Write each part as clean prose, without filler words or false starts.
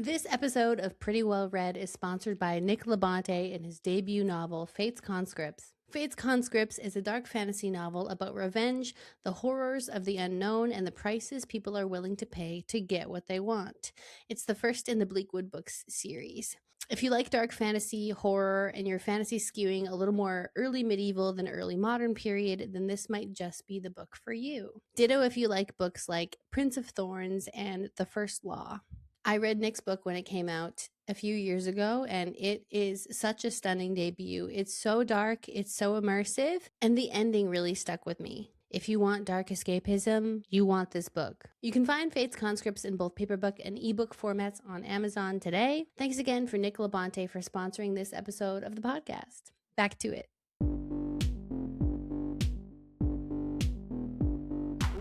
This episode of Pretty Well Read is sponsored by Nick Labonte and his debut novel, Fate's Conscripts. Fate's Conscripts is a dark fantasy novel about revenge, the horrors of the unknown, and the prices people are willing to pay to get what they want. It's the first in the Bleakwood Books series. If you like dark fantasy, horror, and your fantasy skewing a little more early medieval than early modern period, then this might just be the book for you. Ditto if you like books like Prince of Thorns and The First Law. I read Nick's book when it came out a few years ago, and it is such a stunning debut. It's so dark, it's so immersive, and the ending really stuck with me. If you want dark escapism, you want this book. You can find Fate's Conscripts in both paperback and ebook formats on Amazon today. Thanks again for Nick Labonte for sponsoring this episode of the podcast. Back to it.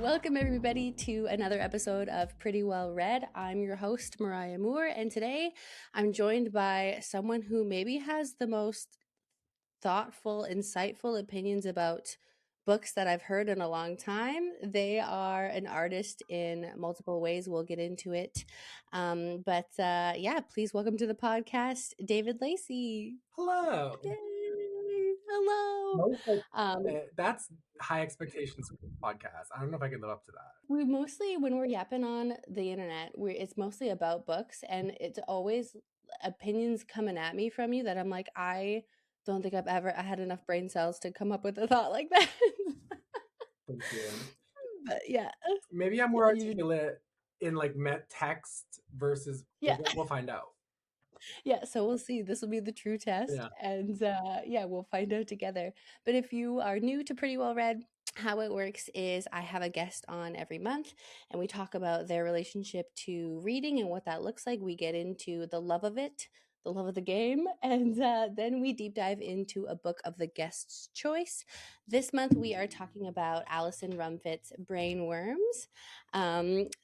Welcome, everybody, to another episode of Pretty Well Read. I'm your host, Mariah Moore, and today I'm joined by someone who maybe has the most thoughtful, insightful opinions about books that I've heard in a long time. They are an artist in multiple ways. We'll get into it. Please welcome to the podcast, David Lacy. Hello. Yay. Hello. That's high expectations for the podcast. I don't know if I can live up to that. We mostly, when we're yapping on the internet, it's mostly about books, and it's always opinions coming at me from you that I'm like, I don't think I had enough brain cells to come up with a thought like that. Thank you. But yeah. Maybe I'm more articulate in like text versus, we'll find out. Yeah, so we'll see. This will be the true test. Yeah. And we'll find out together. But if you are new to Pretty Well Read, how it works is I have a guest on every month, and we talk about their relationship to reading and what that looks like. We get into the love of it, the love of the game, and then we deep dive into a book of the guest's choice. This month we are talking about Alison Rumfitt's Brainwyrms.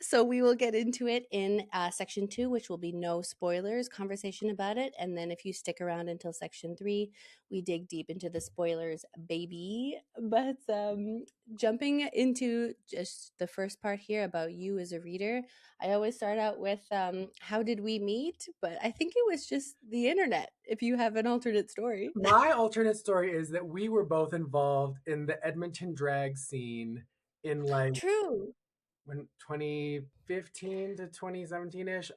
So we will get into it in section 2, which will be no spoilers, conversation about it. And then if you stick around until section 3, we dig deep into the spoilers, baby. But jumping into just the first part here about you as a reader, I always start out with how did we meet? But I think it was just the internet, if you have an alternate story. My alternate story is that we were both involved in the Edmonton drag scene in like True. When 2015 to 2017-ish.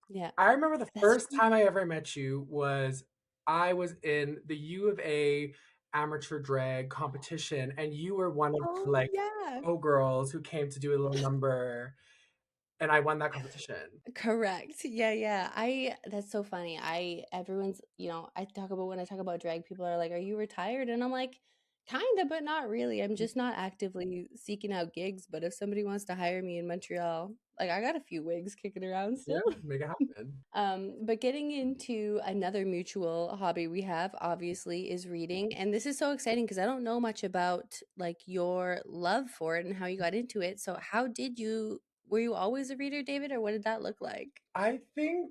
Yeah. I remember the first time I ever met you was I was in the U of A amateur drag competition, and you were one of girls who came to do a little number, and I won that competition. Correct. Yeah. That's so funny. Everyone's, I talk about, when I talk about drag, people are like, are you retired? And I'm like, kind of, but not really. I'm just not actively seeking out gigs. But if somebody wants to hire me in Montreal, like, I got a few wigs kicking around still. Yeah, make it happen. But getting into another mutual hobby we have, obviously, is reading. And this is so exciting because I don't know much about like your love for it and how you got into it. So were you always a reader, David, or what did that look like? I mean,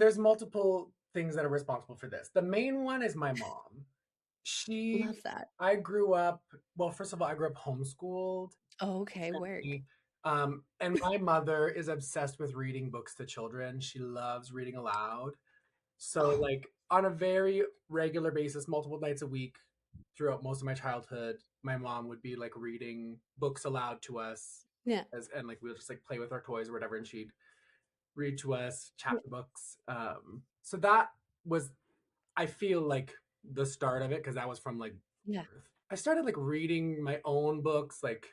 there's multiple things that are responsible for this. The main one is my mom. Love that. I grew up, well, first of all, I grew up homeschooled. Oh, okay, work. And my mother is obsessed with reading books to children. She loves reading aloud. So like on a very regular basis, multiple nights a week throughout most of my childhood, my mom would be like reading books aloud to us. Yeah. And like we would just like play with our toys or whatever, and she'd read to us chapter books. So that was, I feel like, the start of it, because that was from like birth. I started like reading my own books, like,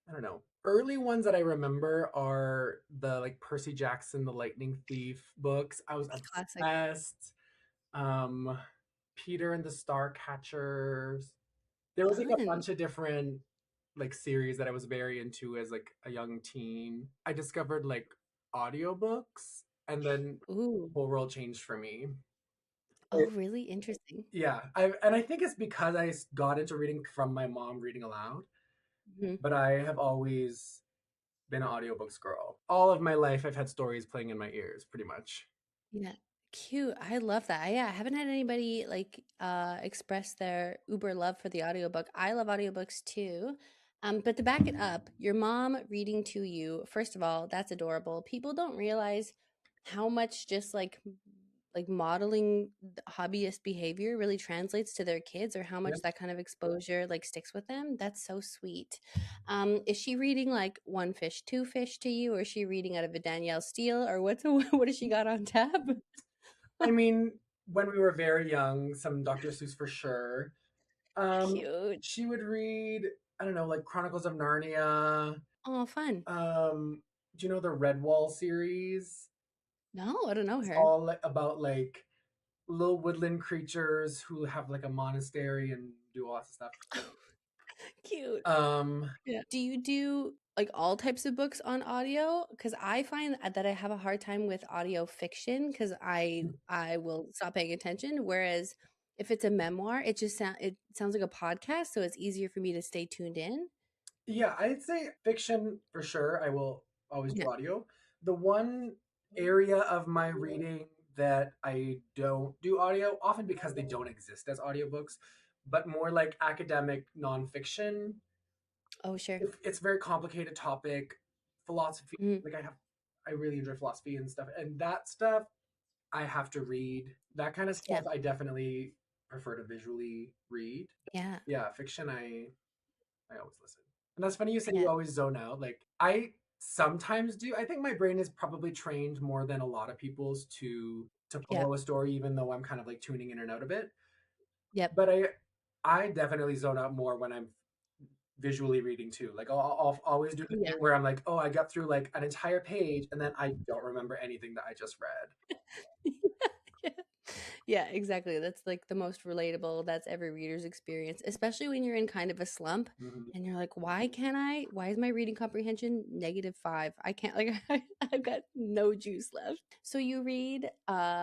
I don't know. Early ones that I remember are the like Percy Jackson, the Lightning Thief books. I was obsessed. Peter and the Starcatchers. There was like a bunch of different like series that I was very into as like a young teen. I discovered like audiobooks, and then the whole world changed for me. Oh, really interesting. Yeah. I think it's because I got into reading from my mom reading aloud. Mm-hmm. But I have always been an audiobooks girl. All of my life I've had stories playing in my ears, pretty much. Yeah. Cute. I love that. I haven't had anybody like express their uber love for the audiobook. I love audiobooks too. But to back it up, your mom reading to you, first of all, that's adorable. People don't realize how much just like modeling hobbyist behavior really translates to their kids, or how Yeah. much that kind of exposure like sticks with them. That's so sweet. Is she reading like One Fish, Two Fish to you, or is she reading out of a Danielle Steele, or what has she got on tap? I mean, when we were very young, some Dr. Seuss for sure. Um, Cute. she would read, I don't know, like Chronicles of Narnia. Oh, fun. Do you know the Redwall series? No, I don't know It's her. all about like little woodland creatures who have like a monastery and do lots of stuff. Cute. Um, Yeah. Do you do like all types of books on audio? Because I find that I have a hard time with audio fiction because I will stop paying attention. Whereas if it's a memoir, it sounds like a podcast, so it's easier for me to stay tuned in. yeah, I'd say fiction for sure. I will always Yeah. do audio. The one area of my reading that I don't do audio, often because they don't exist as audiobooks, but more like academic nonfiction. Oh, sure. It's a very complicated topic, philosophy. Mhm. Like I really enjoy philosophy and stuff, and that stuff I have to read. That kind of Yeah. stuff I definitely prefer to visually read. Yeah. Yeah, fiction I always listen. And that's funny you say you Yeah. always zone out. Like I sometimes do. I think my brain is probably trained more than a lot of people's to Yeah. follow a story, even though I'm kind of like tuning in and out of it. Yep. But I definitely zone out more when I'm visually reading too. Like I'll always do the Yeah. thing where I'm like, oh, I got through like an entire page and then I don't remember anything that I just read. Yeah. Yeah, exactly. That's like the most relatable. That's every reader's experience, especially when you're in kind of a slump Mhm. and you're like, why is my reading comprehension -5? I can't, like, I've got no juice left. So you read,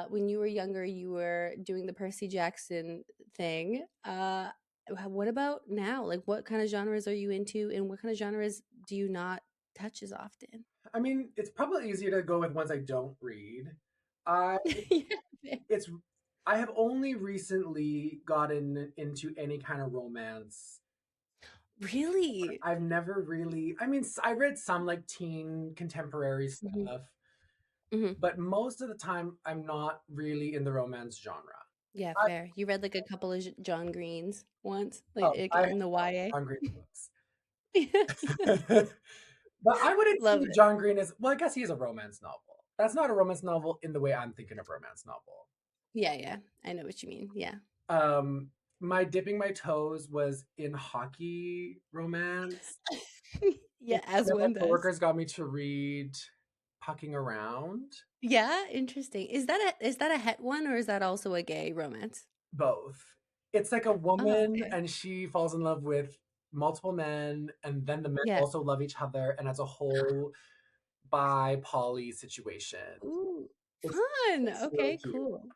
when you were younger, you were doing the Percy Jackson thing. What about now? Like, what kind of genres are you into, and what kind of genres do you not touch as often? I mean, it's probably easier to go with ones I don't read. I Yeah. it's I have only recently gotten into any kind of romance. Really? I've never really, I mean, I read some like teen contemporary Hmm. stuff, Hmm. but most of the time I'm not really in the romance genre. Yeah, I, fair. You read like a couple of John Greens once, oh, like I have in the YA. John Green books. But I wouldn't Love say it. John Green is, well, I guess he is a romance novel. That's not a romance novel in the way I'm thinking of romance novel. Yeah, yeah. I know what you mean. Yeah. Um, my dipping my toes was in hockey romance. Yeah, as One of my one does. coworkers got me to read Pucking Around. Yeah, interesting. Is that a het one, or is that also a gay romance? Both. It's like a Oh, woman okay. and she falls in love with multiple men, and then the men Yeah. also love each other, and it's a whole bi poly situation. Ooh, It's fun. it's really Okay, cute. cool.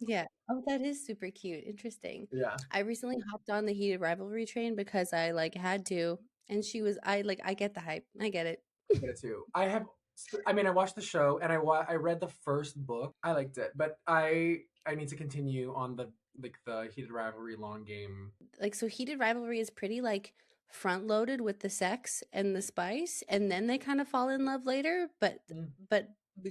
Yeah. Oh, that is super cute. Interesting. Yeah, I recently hopped on the heated rivalry train because I like had to, and I get the hype. I get it. I get it too. I mean, I watched the show and I read the first book. I liked it, but I need to continue on the like the heated rivalry long game. Like, so heated rivalry is pretty like front loaded with the sex and the spice, and then they kind of fall in love later, Mm. but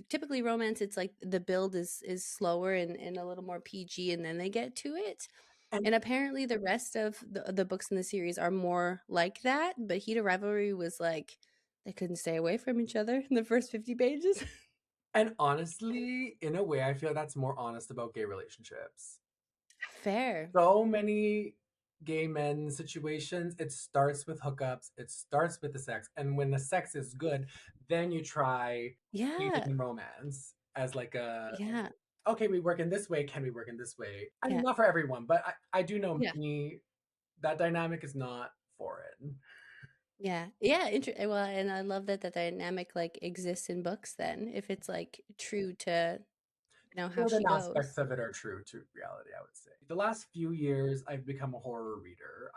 typically romance, it's like the build is slower and a little more PG, and then they get to it. And And apparently the rest of the books in the series are more like that, but heated rivalry was like they couldn't stay away from each other in the first 50 pages. and honestly, in a way, I feel that's more honest about gay relationships. Fair. So many gay men situations, it starts with hookups, it starts with the sex, and when the sex is good, then you try Yeah. dating romance as like a Yeah. okay, we work in this way, can we work in this way? I mean, Yeah. not for everyone, but I do know Yeah. me that dynamic is not for it. Yeah. Yeah, well, and I love that the dynamic, like, exists in books then, if it's, like, true to, how Certain she aspects goes. of it are true to reality, I would say. The last few years, I've become a horror reader.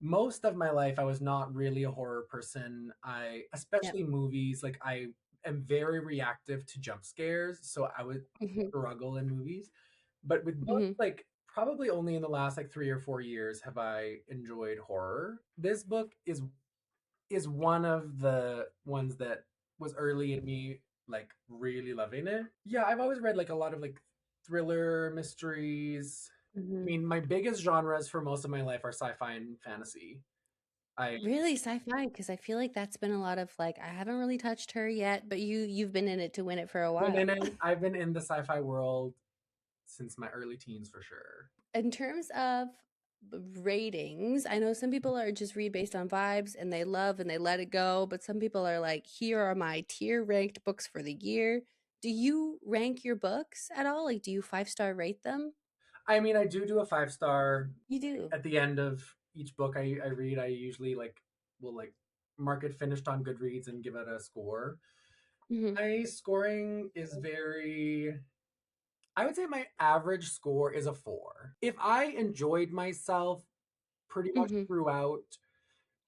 Most of my life, I was not really a horror person. Yep. Especially movies, like, I am very reactive to jump scares, so I would Mhm. struggle in movies. But with books, Mhm. like, probably only in the last, like, 3 or 4 years have I enjoyed horror. This book is is one of the ones that was early in me like really loving it. Yeah, I've always read like a lot of like thriller mysteries. I Mhm. mean, my biggest genres for most of my life are sci-fi and fantasy. I Really, sci-fi? Because I feel like that's been a lot of like I haven't really touched her yet, but you've been in it to win it for a been in while. it. I've been in the sci-fi world since my early teens for sure. In terms of ratings, I know some people are just read based on vibes and they love and they let it go, but some people are like, here are my tier ranked books for the year. Do you rank your books at all? Like, do you five-star rate them? I mean, I do a 5 star You do. at the end of each book I read. I usually like will like mark it finished on Goodreads and give it a score. Hmm. My scoring is very, I would say my average score is a 4. If I enjoyed myself pretty much Hmm. throughout,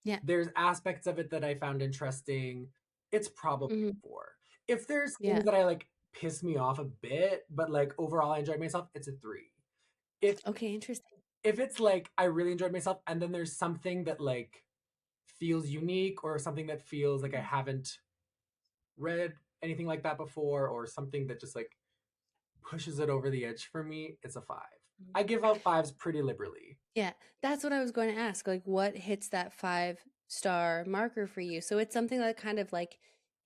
Yeah. there's aspects of it that I found interesting, it's probably Hmm. a 4. If there's things Yeah. that I like piss me off a bit, but like overall I enjoyed myself, it's a 3. If Okay, interesting. if it's like I really enjoyed myself and then there's something that like feels unique or something that feels like I haven't read anything like that before or something that just like pushes it over the edge for me, it's a 5. Mhm. I give out fives pretty liberally. Yeah, that's what I was going to ask. Like, what hits that five-star marker for you? So it's something that kind of like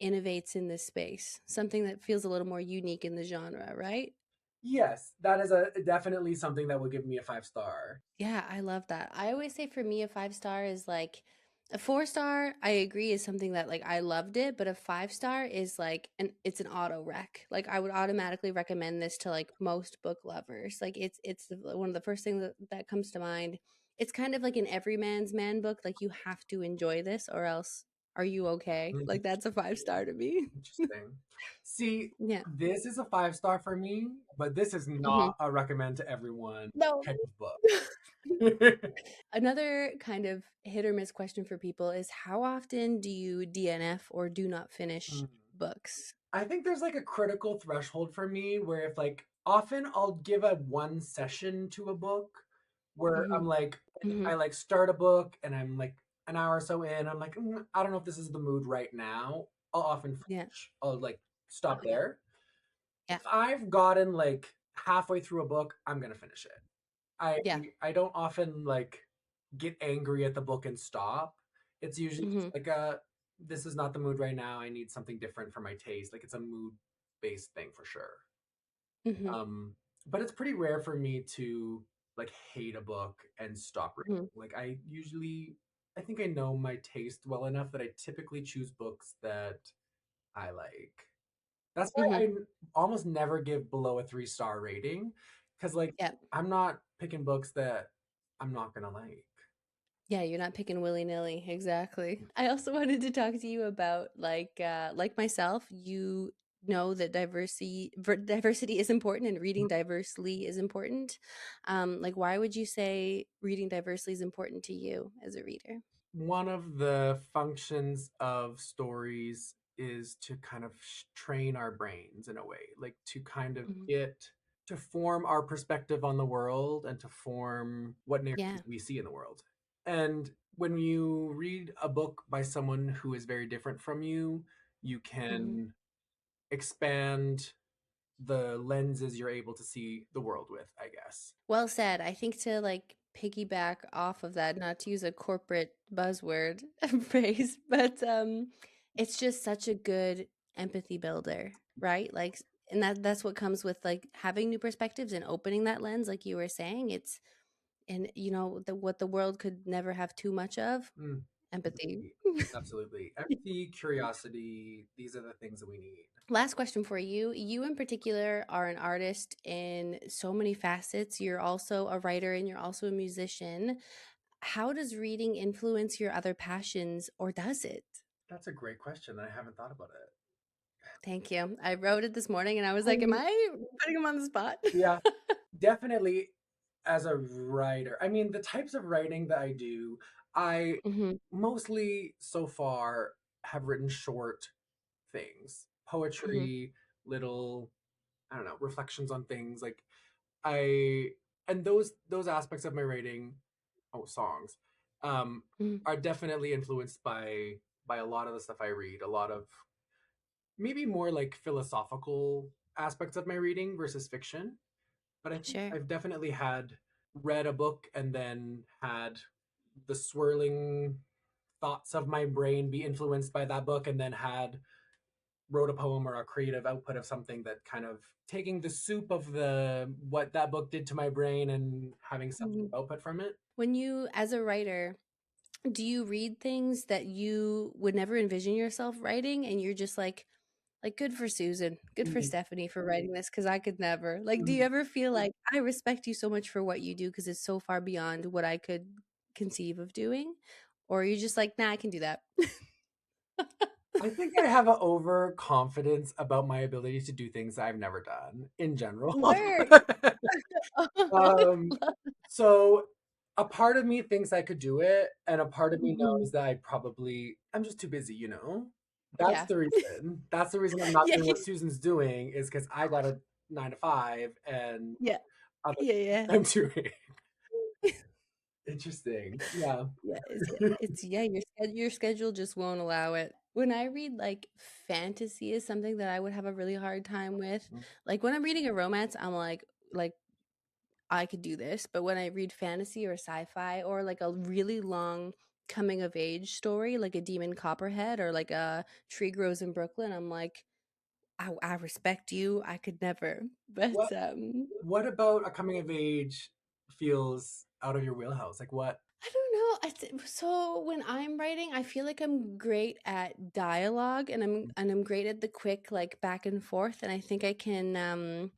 innovates in this space, something that feels a little more unique in the genre, right? Yes, that is a definitely something that will give me a 5 star. Yeah, I love that. I always say for me, a five-star is like a four-star, I agree, is something that like I loved it, but a five-star is like it's an auto rec. Like I would automatically recommend this to like most book lovers. Like one of the first things that comes to mind. It's kind of like an everyman's man book. Like you have to enjoy this or else are you okay? Mhm. Like that's a five-star to me. Interesting. See, Yeah. this is a 5 star for me, but this is Hmm. not a recommend to everyone No. type of book. Another kind of hit or miss question for people is how often do you DNF or do not finish Hmm. books? I think there's like a critical threshold for me where if like often I'll give a one session to a book where Hmm. I'm like Hmm. I like start a book and I'm like an hour or so in, I'm like I don't know if this is the mood right now. I'll often Yeah. finish. I'll like Oh stop yeah. there. Yeah. If I've gotten like halfway through a book, I'm gonna finish it. I Yeah. I don't often like get angry at the book and stop. It's usually just Hmm. like a this is not the mood right now. I need something different for my taste. Like it's a mood based thing for sure. Hmm. Um, but it's pretty rare for me to like hate a book and stop reading. Hmm. Like I think I know my taste well enough that I typically choose books that I like. That's why Hmm. almost never give below a 3 star rating because like Yeah. I'm not picking books that I'm not gonna like. Yeah, you're not picking willy-nilly. Exactly. I also wanted to talk to you about like myself, you know that diversity is important and reading diversely is important. Like why would you say reading diversely is important to you as a reader? One of the functions of stories is to kind of train our brains in a way, like to kind of Mhm. get to form our perspective on the world and to form what Yeah. narratives we see in the world. And when you read a book by someone who is very different from you Mhm. can expand the lenses you're able to see the world with, I guess. Well said. I think to like piggyback off of that, not to use a corporate buzzword phrase, but it's just such a good empathy builder, right? Like and that's what comes with like having new perspectives and opening that lens like you were saying. It's and you know what the world could never have too much of, Mm, empathy. empathy. Absolutely. Empathy, curiosity, these are the things that we need. Last question for you. You, in particular, are an artist in so many facets. You're also a writer and you're also a musician. How does reading influence your other passions, or does it? That's a great question. I haven't thought about it. Thank you. I wrote it this morning and I was I like, am mean, I putting him on the spot? yeah, definitely as a writer. I mean, the types of writing that I do, I Hmm. mostly so far have written short things, Hmm. poetry, little, I don't know, reflections on things. I and those aspects of my writing, oh, songs. um, Mhm. are definitely influenced by a lot of the stuff I read. A lot of maybe more like philosophical aspects of my reading versus fiction. But I think Sure. I've definitely had read a book and then had the swirling thoughts of my brain be influenced by that book, and then had wrote a poem or a creative output of something that kind of taking the soup of the what that book did to my brain and having some Mhm. output from it. When you, as a writer, do you read things that you would never envision yourself writing and you're just like good for Susan, good for Mhm. Stephanie for writing this because I could never. Like, do you Mhm. ever feel like I respect you so much for what you do because it's so far beyond what I could conceive of doing? Or are you just like, nah, I can do that? I think I have an overconfidence about my ability to do things I've never done in general. Word. um, so a part of me thinks I could do it, and a part of me Mhm. knows that I'm just too busy, you know? That's Yeah. the reason. That's the reason I'm not Yeah. doing what Susan's doing is because I got a 9 to 5 and Yeah. other Yeah. Yeah. I'm doing. Interesting. Yeah. Yeah, it's yeah, your schedule just won't allow it. When I read like fantasy is something that I would have a really hard time with. Like when I'm reading a romance, I'm like I could do this, but when I read fantasy or sci-fi or like a really long coming of age story, like a Demon Copperhead or like a Tree Grows in Brooklyn, I'm like I respect you. I could never. But What what about a coming of age feels out of your wheelhouse? Like what? I don't know. So when I'm writing, I feel like I'm great at dialogue and I'm great at the quick like back and forth and I think I can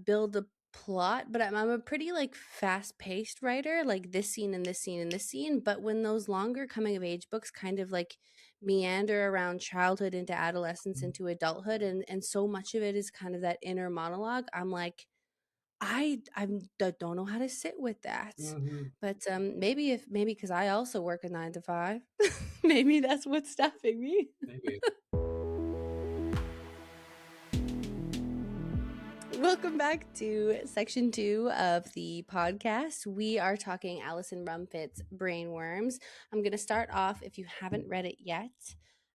build a plot, but I'm a pretty like fast-paced writer, like this scene and this scene and this scene, but when those longer coming of age books kind of like meander around childhood into adolescence into adulthood and so much of it is kind of that inner monologue, I'm like don't know how to sit with that. Mhm. But maybe because I also work a 9 to 5, maybe that's what's stopping me. Maybe. Welcome back to section 2 of the podcast. We are talking Alison Rumfitt's Brainwyrms. I'm going to start off, if you haven't read it yet,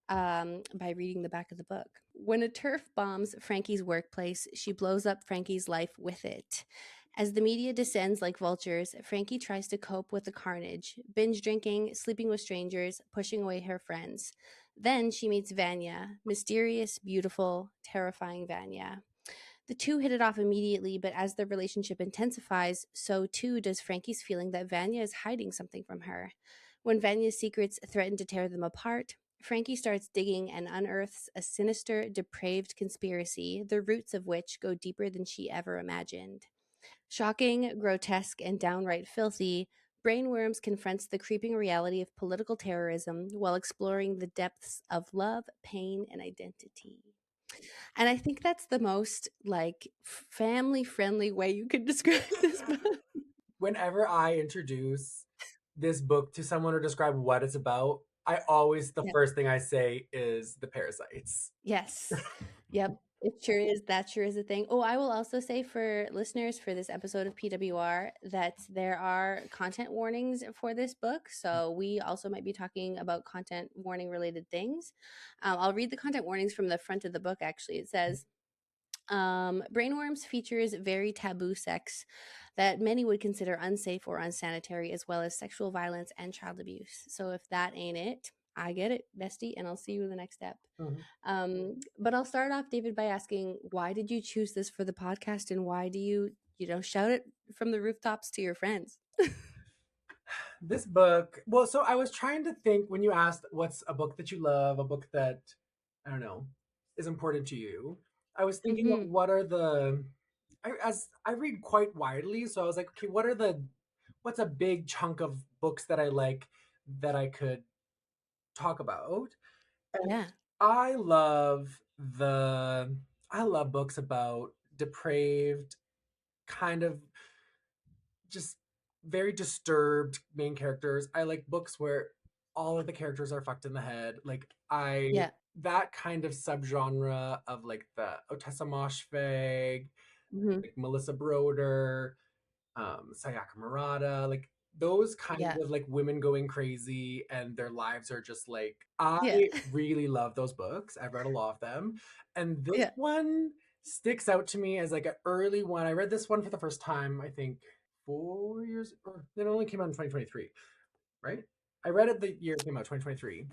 by reading the back of the book. When a turf bombs Frankie's workplace, she blows up Frankie's life with it. As the media descends like vultures, Frankie tries to cope with the carnage, binge drinking, sleeping with strangers, pushing away her friends. Then she meets Vanya, mysterious, beautiful, terrifying Vanya. The two hit it off immediately, but as their relationship intensifies, so too does Frankie's feeling that Vanya is hiding something from her. When Vanya's secrets threaten to tear them apart, Frankie starts digging and unearths a sinister, depraved conspiracy, the roots of which go deeper than she ever imagined. Shocking, grotesque, and downright filthy, Brainwyrms confronts the creeping reality of political terrorism while exploring the depths of love, pain, and identity. And I think that's the most like family friendly way you could describe this book. Whenever I introduce this book to someone or describe what it's about, I always the Yeah. first thing I say is the parasites. Yes. Yep. It sure is. That sure is a thing. Oh, I will also say for listeners for this episode of PWR that there are content warnings for this book. So we also might be talking about content warning related things. I'll read the content warnings from the front of the book, actually. It says, Brainwyrms features very taboo sex that many would consider unsafe or unsanitary, as well as sexual violence and child abuse. So if that ain't it, I get it, bestie, and I'll see you in the next step. Mhm. But I'll start off, David, by asking, why did you choose this for the podcast, and why do you shout it from the rooftops to your friends? This book, well, so I was trying to think when you asked what's a book that you love, a book that, I don't know, is important to you. I was thinking of Mm-hmm. as I read quite widely, so I was like, okay, what's a big chunk of books that I like that I could talk about? And Yeah. I love the, I love books about depraved, kind of just very disturbed main characters. I like books where all of the characters are fucked in the head. Like Yeah. that kind of subgenre of like the Otessa Moshfegh, Mm-hmm. like Melissa Broder, Sayaka Murata, like those kind Yeah. of like women going crazy and their lives are just like, I Yeah. really love those books. I've read a lot of them. And this Yeah. one sticks out to me as like an early one. I read this one for the first time, I think 4 years, or it only came out in 2023, right? I read it the year it came out, 2023.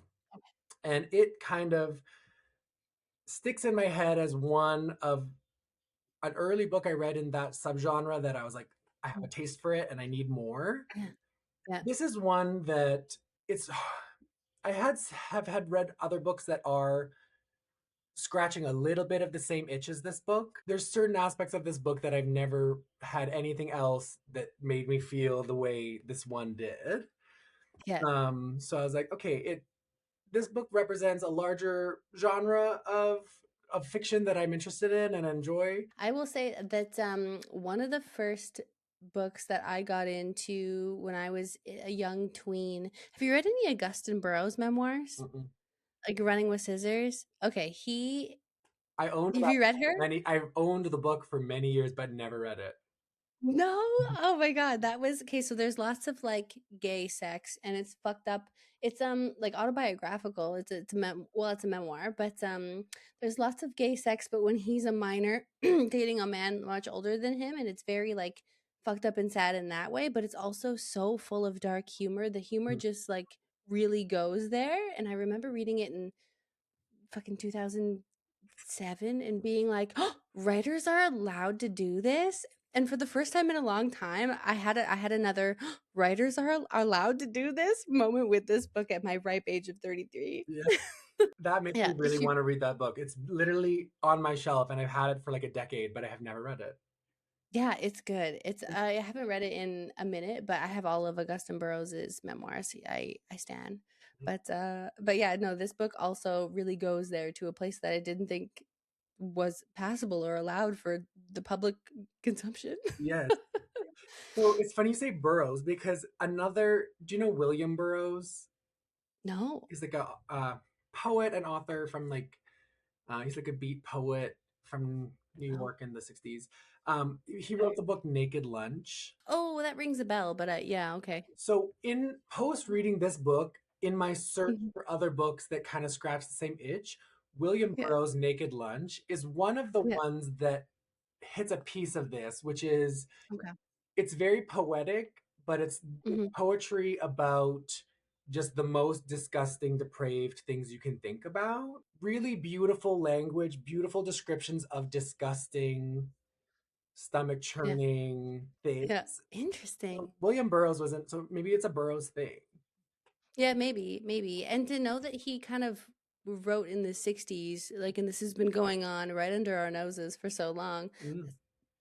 And it kind of sticks in my head as one of an early book I read in that subgenre that I was like, I have a taste for it and I need more. Yeah. Yeah. This is one that it's I have had read other books that are scratching a little bit of the same itch as this book. There's certain aspects of this book that I've never had anything else that made me feel the way this one did. Yeah. So I was like, okay, it this book represents a larger genre of fiction that I'm interested in and enjoy. I will say that one of the first books that I got into when I was a young tween. Have you read any Augustin Burroughs memoirs? Mm-mm. Like Running with Scissors? Okay, he I owned have that you read her? I've owned the book for many years but never read it. No? Oh my god, that was okay, so there's lots of, like, gay sex, and it's fucked up. It's, like, autobiographical. It's a memoir, but, there's lots of gay sex, but when he's a minor dating a man much older than him, and it's very, like, fucked up and sad in that way, but it's also so full of dark humor. The humor Mm. just, like, really goes there, and I remember reading it in fucking 2007 and being like, oh, writers are allowed to do this. And for the first time in a long time, I had another writers are allowed to do this moment with this book at my ripe age of 33. Yeah. That makes me Yeah, really want to read that book. It's literally on my shelf and I've had it for like a decade, but I have never read it. yeah, it's good. It's I haven't read it in a minute, but I have all of Augustin Burroughs's memoirs. I stan. But yeah, no, this book also really goes there to a place that I didn't think was passable or allowed for the public consumption. Yes. So it's funny you say Burroughs because do you know William Burroughs? No. He's like a poet and author from like, he's like a beat poet from New No. York in the 60s. He wrote Okay. the book Naked Lunch. Oh, that rings a bell, but yeah, okay. So in post reading this book, in my search Mhm. for other books that kind of scratch the same itch, William Yeah. Burroughs' Naked Lunch is one of the Yeah. ones that hits a piece of this, which is Okay. it's very poetic, but it's Mhm. poetry about just the most disgusting, depraved things you can think about. Really beautiful language, beautiful descriptions of disgusting, stomach Yeah. churning things. Yeah. Interesting. William Burroughs wasn't, so maybe it's a Burroughs thing. Yeah, maybe. And to know that he kind of wrote in the 60s, like, and this has been going on right under our noses for so long. Mm.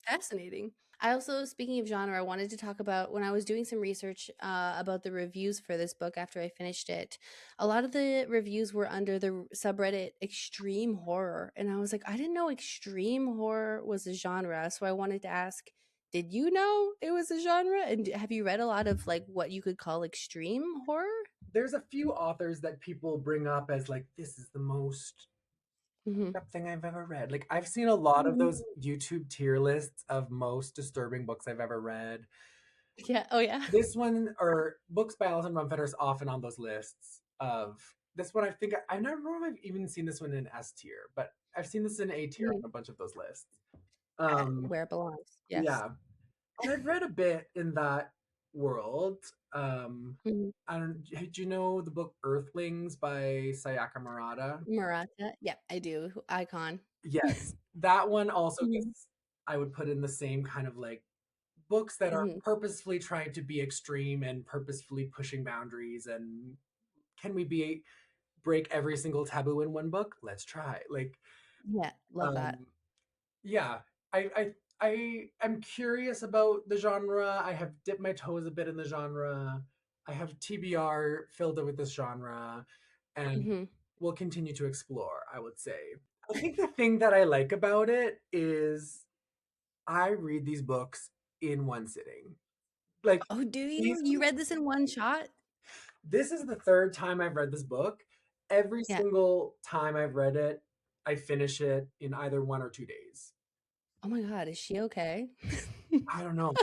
Fascinating. I also, speaking of genre, I wanted to talk about when I was doing some research about the reviews for this book after I finished it. A lot of the reviews were under the subreddit extreme horror. And I was like, I didn't know extreme horror was a genre. So I wanted to ask, did you know it was a genre? And have you read a lot of like what you could call extreme horror? There's a few authors that people bring up as like, this is the most Hmm. up thing I've ever read. Like I've seen a lot of those YouTube tier lists of most disturbing books I've ever read. Yeah. Oh, yeah. This one or books by Alison Rumfitt is often on those lists of this one. I think I never know if I've even seen this one in S tier, but I've seen this in A tier Mhm. on a bunch of those lists. Where it belongs. Yes. Yeah, and I've read a bit in that world. Um, Mhm. I don't. Do you know the book Earthlings by Sayaka Murata? Murata. Yeah, I do. Icon. Yes, that one also Mhm. gets. I would put in the same kind of like books that are Mhm. purposefully trying to be extreme and purposefully pushing boundaries and can we be break every single taboo in one book? Let's try. Like, Yeah, love that. um, yeah, I am curious about the genre. I have dipped my toes a bit in the genre. I have TBR filled it with this genre, and Mhm. will continue to explore. I would say. I think the thing that I like about it is I read these books in one sitting. Like Oh, do you? these You read this in one shot? this is the third time I've read this book. Every Yeah. single time I've read it, I finish it in either 1 or 2 days. Oh my god, is she okay? I don't know.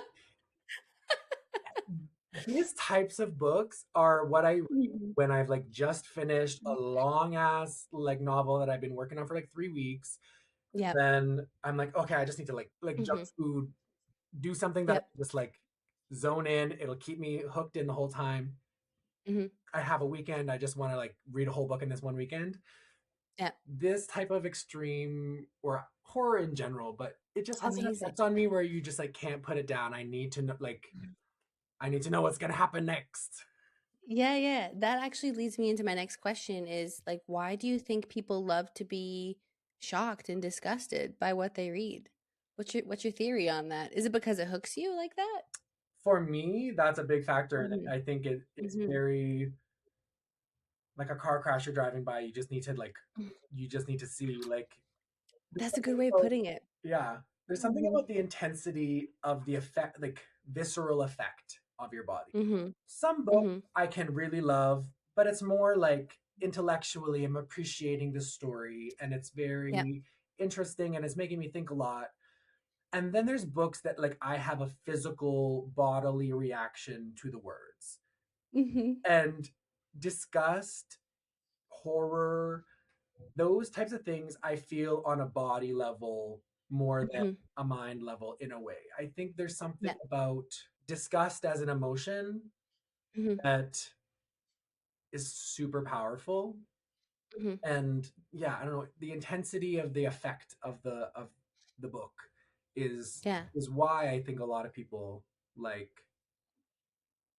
these types of books are what I read Mhm. when I've like just finished a long ass like novel that I've been working on for like 3 weeks. Yep. Then I'm like, okay, I just need to like junk Mhm. food, do something that I Yep. can just like zone in. It'll keep me hooked in the whole time. Mhm. I have a weekend. I just want to like read a whole book in this one weekend. Yep. This type of extreme or horror in general, but it just has an Amazing. effect on me where you just like can't put it down. I need to know, like, I need to know what's gonna happen next. Yeah, yeah. That actually leads me into my next question is like, why do you think people love to be shocked and disgusted by what they read? What's your theory on that? Is it because it hooks you like that? For me, that's a big factor in Mhm. it. I think it's Mhm. very like a car crash you're driving by. You just need to like, Mm. you just need to see like, there's That's a good something way of about, putting it. yeah, there's something Mhm. about the intensity of the effect, like visceral effect of your body. Mhm. Some books Mhm. I can really love, but it's more like intellectually I'm appreciating the story and it's Yep. very interesting and it's making me think a lot. And then there's books that like I have a physical bodily reaction to the words. Mhm. And disgust, horror, those types of things I feel on a body level more than Mhm. a mind level in a way. I think there's something Yeah. about disgust as an emotion Mhm. that is super powerful. Mhm. And yeah, I don't know, the intensity of the effect of the book is Yeah. is why I think a lot of people like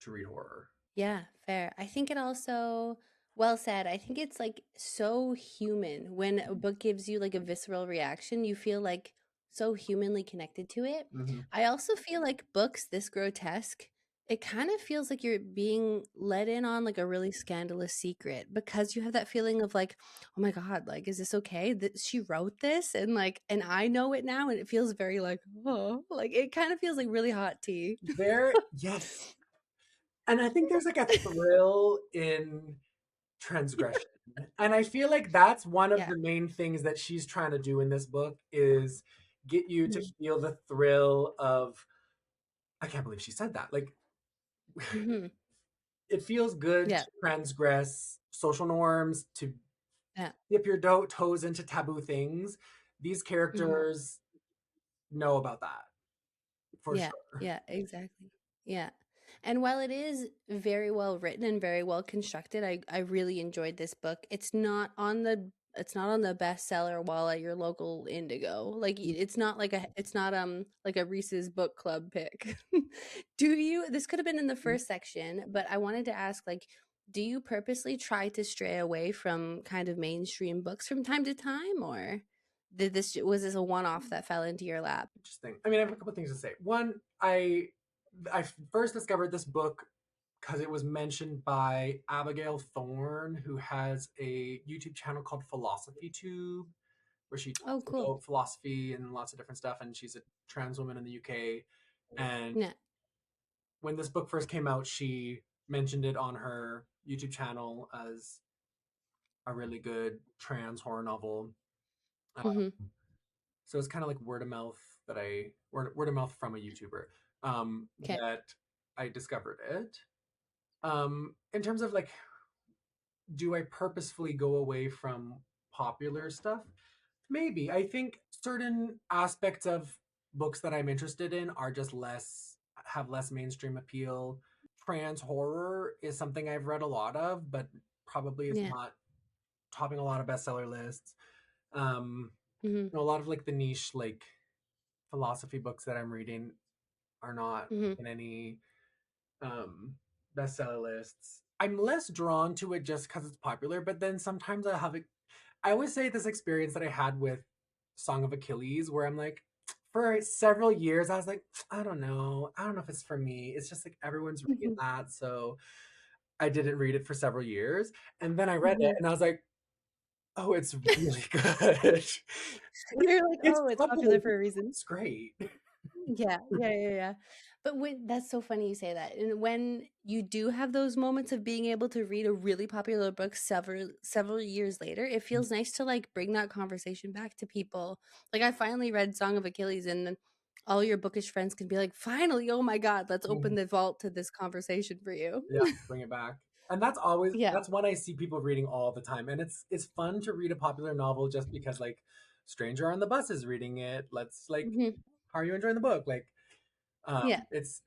to read horror. Yeah, fair. I think it also, well said. I think it's like so human when a book gives you like a visceral reaction, you feel like so humanly connected to it. Mm-hmm. I also feel like books this grotesque, it kind of feels like you're being let in on like a really scandalous secret because you have that feeling of like, oh my God, like, is this okay that she wrote this? And like, and I know it now. And it feels very like, oh, like it kind of feels like really hot tea. Yes. And I think there's like a thrill in transgression. And I feel like that's one of Yeah. the main things that she's trying to do in this book is get you to Mhm. feel the thrill of I can't believe she said that. Like Mhm. it feels good Yeah. to transgress social norms, to Yeah. dip your toes into taboo things. These Mhm. characters know about that for Yeah, sure. yeah, exactly. Yeah. And while it is very well written and very well constructed, I really enjoyed this book. It's not on the bestseller wall at your local Indigo. Like it's not like a Reese's book club pick. This could have been in the first section, but I wanted to ask like do you purposely try to stray away from kind of mainstream books from time to time or was this a one-off that fell into your lap? Interesting. I mean, I have a couple things to say. One, I first discovered this book because it was mentioned by Abigail Thorne, who has a YouTube channel called Philosophy Tube, where she Oh, talks cool. about philosophy and lots of different stuff. And she's a trans woman in the UK. And Yeah. when this book first came out, she mentioned it on her YouTube channel as a really good trans horror novel. Mhm. So it's kind of like word of mouth word of mouth from a YouTuber Okay. that I discovered it. In terms of like, do I purposefully go away from popular stuff? Maybe. I think certain aspects of books that I'm interested in are just less have less mainstream appeal. Trans horror is something I've read a lot of, but probably is Yeah. not topping a lot of bestseller lists. Um, Mhm. a lot of like the niche like philosophy books that I'm reading are not Mhm. in any um, bestseller lists. I'm less drawn to it just because it's popular, but then sometimes I have it. I always say this experience that I had with Song of Achilles, where I'm like, for several years, I was like, I don't know. I don't know if it's for me. It's just like everyone's reading Mhm. that. So I didn't read it for several years. And then I read it Mhm. and I was like, oh, it's really good. You're like, It's "Oh, it's popular, popular for a reason." it's great. Yeah. Yeah, yeah, yeah. But when that's so funny you say that. And when you do have those moments of being able to read a really popular book several years later, it feels nice to like bring that conversation back to people. Like I finally read Song of Achilles and All your bookish friends can be like, finally, oh my God, let's open Mhm. the vault to this conversation for you. Yeah, bring it back. And that's always Yeah. that's one I see people reading all the time. And it's fun to read a popular novel just because like stranger on the bus is reading it. Let's like Hmm. how are you enjoying the book? Like Yeah. it's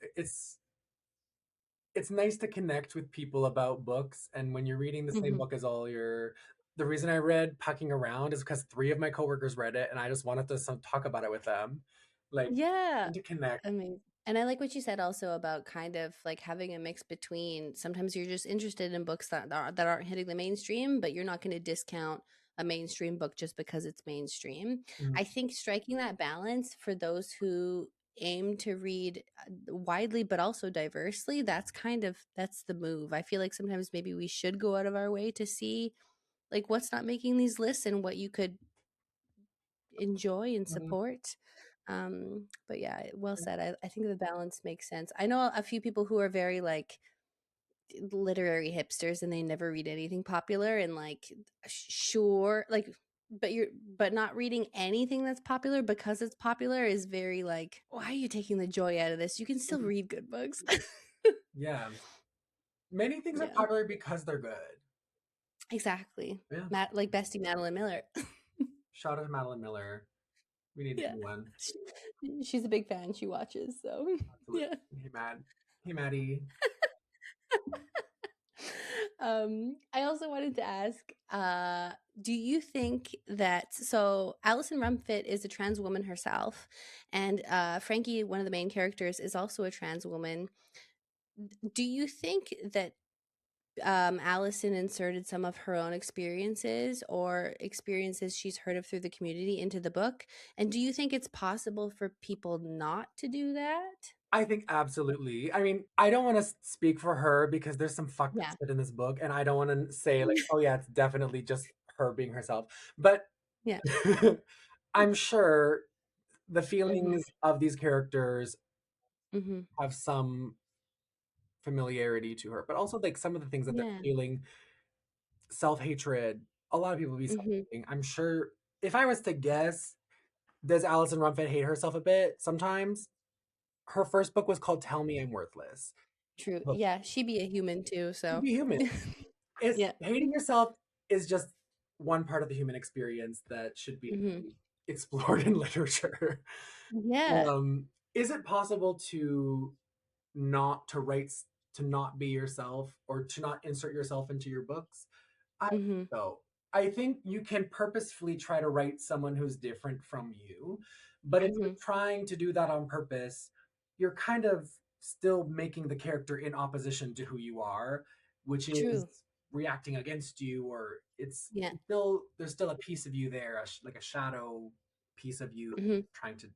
nice to connect with people about books and when you're reading the same Hmm. book as all your the reason I read Packing Around is because three of my coworkers read it and I just wanted to talk about it with them. Like Yeah. and to connect. I mean, and I like what you said also about kind of like having a mix between sometimes you're just interested in books that aren't hitting the mainstream, but you're not going to discount a mainstream book just because it's mainstream. Mhm. I think striking that balance for those who aim to read widely but also diversely, that's the move. I feel like sometimes maybe we should go out of our way to see like what's not making these lists and what you could enjoy and Mhm. support. But yeah, well said. I think the balance makes sense. I know a few people who are very like literary hipsters and they never read anything popular and like sure like but not reading anything that's popular because it's popular is very like why are you taking the joy out of this? You can still read good books. Yeah. Many things are Yeah, popular because they're good. exactly. Yeah. Matt like Bestie Madeline Miller. Shout out to Madeline Miller. We need a Yeah, new one. she's a big fan. She watches, so Absolutely. yeah. Hey, Mad. Hey, Maddie. I also wanted to ask, do you think that so Alison Rumfitt is a trans woman herself, and Frankie, one of the main characters, is also a trans woman. Do you think that Allison inserted some of her own experiences or experiences she's heard of through the community into the book? And do you think it's possible for people not to do that? I think absolutely. I mean, I don't want to speak for her because there's some fucked up Yeah. shit in this book, and I don't want to say like, oh yeah, it's definitely just her being herself. But Yeah. I'm sure the Hmm. feelings of these characters Hmm. have some familiarity to her, but also like some of the things that they're Yeah. feeling, self-hatred. A lot of people be Hmm. self-hating. I'm sure if I was to guess, does Alison Rumfitt hate herself a bit sometimes? Her first book was called Tell Me I'm Worthless. True. Look, Yeah, she be a human too, to so be human. It's yeah. hating yourself is just one part of the human experience that should be Mhm. explored in literature. Yeah. Um, is it possible to not to write to not be yourself or to not insert yourself into your books? I Mhm. so I think you can purposefully try to write someone who's different from you, but if you're Mhm. trying to do that on purpose, you're kind of still making the character in opposition to who you are, which is True. reacting against you, or Yeah. it's still there's still a piece of you there, like a shadow piece of you Mhm. trying to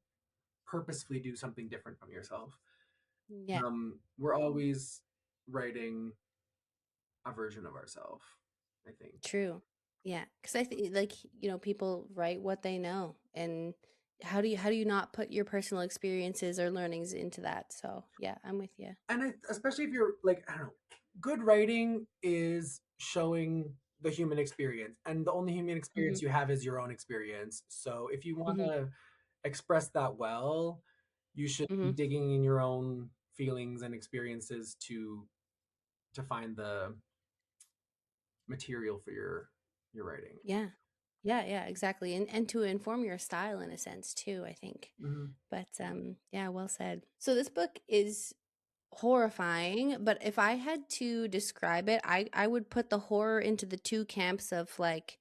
purposefully do something different from yourself. Yeah. We're always writing a version of ourselves, I think. True. Yeah, because I think like people write what they know, and how do you not put your personal experiences or learnings into that? So yeah, I'm with you. And especially if you're like, I don't know, good writing is showing the human experience, and the only human Mhm. experience you have is your own experience. So if you want Mhm. to express that well, you should be Mhm. digging in your own feelings and experiences to find the material for your writing. Yeah. Yeah. Yeah. Exactly. And to inform your style in a sense too. I think. Hmm. But yeah, well said. So this book is horrifying, but if I had to describe it, I would put the horror into the two camps of like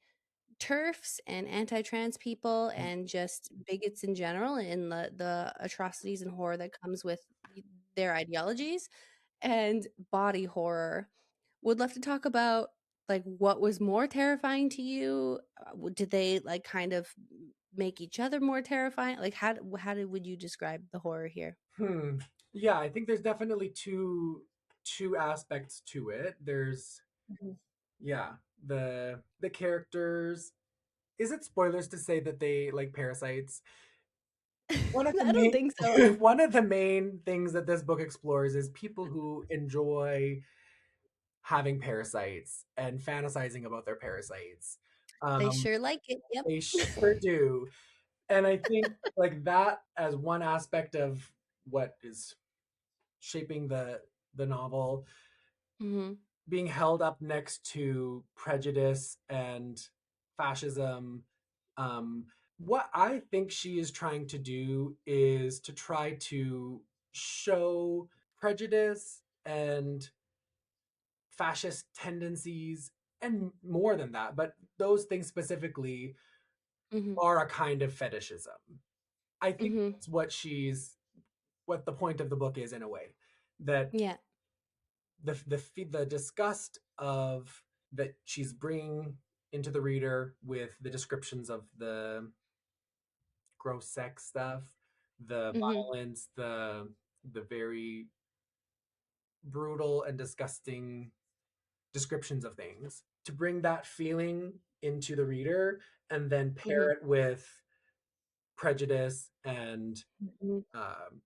TERFs and anti-trans people and just bigots in general and the atrocities and horror that comes with their ideologies and body horror. Would love to talk about like what was more terrifying to you. Did they like kind of make each other more terrifying? Like would you describe the horror here? Hmm. Yeah, I think there's definitely two aspects to it. There's Mhm. yeah, the characters. Is it spoilers to say that they like parasites? One of the I don't main think so. one of the main things that this book explores is people who enjoy having parasites and fantasizing about their parasites. They Um, sure like it. Yep. they sure do. And I think like that as one aspect of what is shaping the novel Mhm. being held up next to prejudice and fascism. Um, what I think she is trying to do is to try to show prejudice and fascist tendencies, and more than that, but those things specifically Mhm. are a kind of fetishism. I think Mhm. that's what the point of the book is in a way, that Yeah. the disgust of that she's bringing into the reader with the descriptions of the gross sex stuff, the Mhm. violence, the very brutal and disgusting descriptions of things, to bring that feeling into the reader and then pair Mhm. it with prejudice and Mhm. um,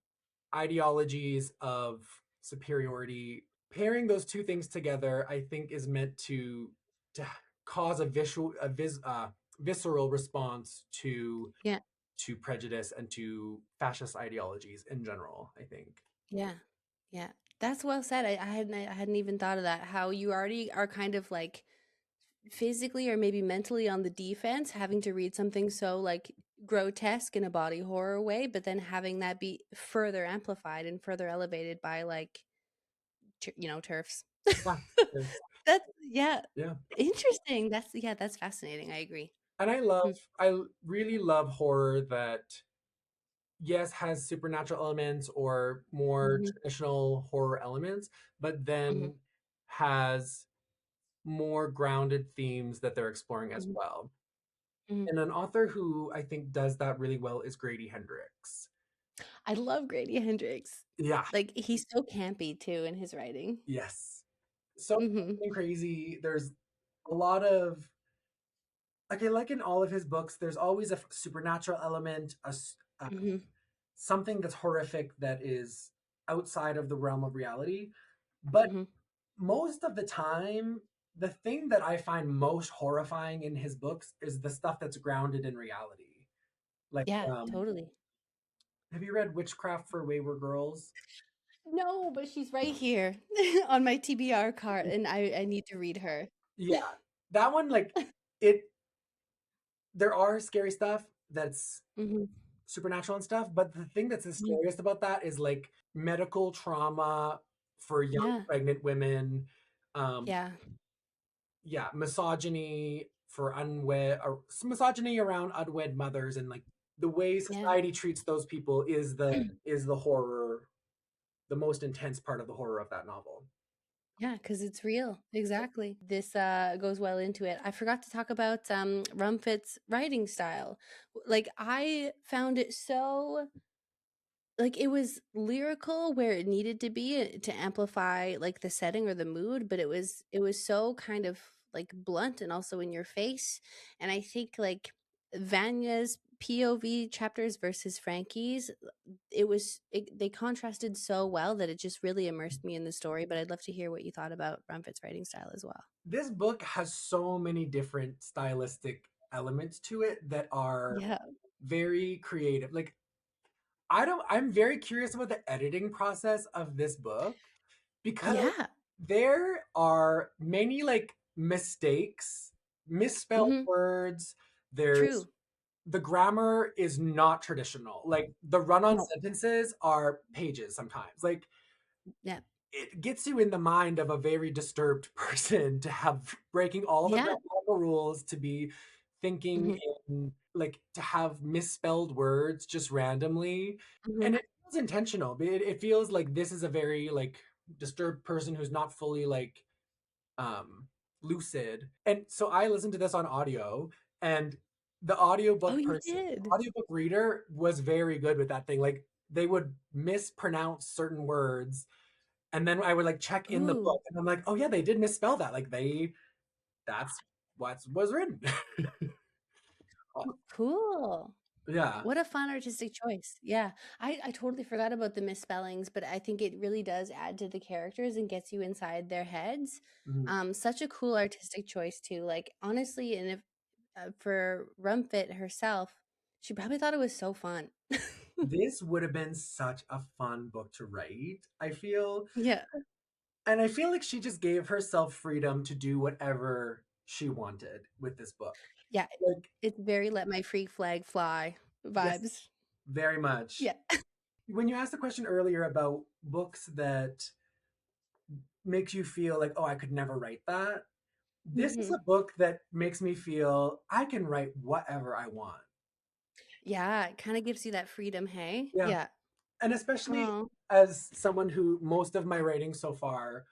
ideologies of superiority. Pairing those two things together, I think, is meant to cause visceral response Yeah. to prejudice and to fascist ideologies in general, I think. Yeah. Yeah. That's well said. I hadn't even thought of that. How you already are kind of like physically or maybe mentally on the defense, having to read something so like grotesque in a body horror way, but then having that be further amplified and further elevated by like turfs. Yeah, it's, That's yeah, yeah. interesting. That's fascinating. I agree. And Hmm. I really love horror that, yes, has supernatural elements or more Hmm. traditional horror elements, but Hmm. then has more grounded themes that they're exploring as Hmm. well. Hmm. And an author who I think does that really well is Grady Hendrix. I love Grady Hendrix. Yeah, Like he's so campy too in his writing. yes. So Hmm. crazy. There's a lot of, like in all of his books, there's always a supernatural element, Hmm. something that's horrific that is outside of the realm of reality. But Hmm. most of the time, the thing that I find most horrifying in his books is the stuff that's grounded in reality. Like, Yeah, totally. have you read Witchcraft for Wayward Girls? No, but she's right here on my TBR card, and I need to read her. Yeah, that one, like, it. There are scary stuff that's Hmm. supernatural and stuff, but the thing that's the Hmm. scariest about that is like medical trauma for young Yeah, pregnant women. Um, yeah, yeah, misogyny for unwed, or misogyny around unwed mothers, and like the way yeah. society treats those people is the horror, the most intense part of the horror of that novel. Yeah, because it's real. Exactly. This goes well into it. I forgot to talk about Rumfitt's writing style. Like I found it so like it was lyrical where it needed to be to amplify like the setting or the mood, but it was so kind of like blunt and also in your face. And I think like Vanya's POV chapters versus Frankie's, they contrasted so well that it just really immersed me in the story. But I'd love to hear what you thought about Rumfitt's writing style as well. This book has so many different stylistic elements to it that are Yeah. very creative. Like, I'm very curious about the editing process of this book, because Yeah. there are many like mistakes, misspelled Hmm. words. There's True. the grammar is not traditional. Like the run-on No. sentences are pages sometimes. Like Yeah. it gets you in the mind of a very disturbed person to have breaking all the Yeah. grammatical rules, to be thinking Hmm. in like to have misspelled words just randomly, Hmm. and it feels intentional. It feels like this is a very like disturbed person who's not fully like um lucid. And so I listened to this on audio, and the Oh, audiobook you person did. audiobook reader was very good with that thing. Like they would mispronounce certain words, and then I would like check in the Ooh. book and I'm like, oh yeah, they did misspell that. Like that's what was written. Cool. Yeah. What a fun artistic choice. Yeah. I totally forgot about the misspellings, but I think it really does add to the characters and gets you inside their heads. Mhm. Such a cool artistic choice too. Like honestly, and if for Rumfit herself, She probably thought it was so fun. This would have been such a fun book to write, I feel. Yeah. And I feel like she just gave herself freedom to do whatever she wanted with this book. Yeah. Like, It's very let my freak flag fly yes, vibes. very much. Yeah. When you asked the question earlier about books that make you feel like, oh, I could never write that, this is Hmm. a book that makes me feel I can write whatever I want. Yeah, it kind of gives you that freedom, hey? Yeah. Yeah. And especially Oh. as someone who most of my writing so far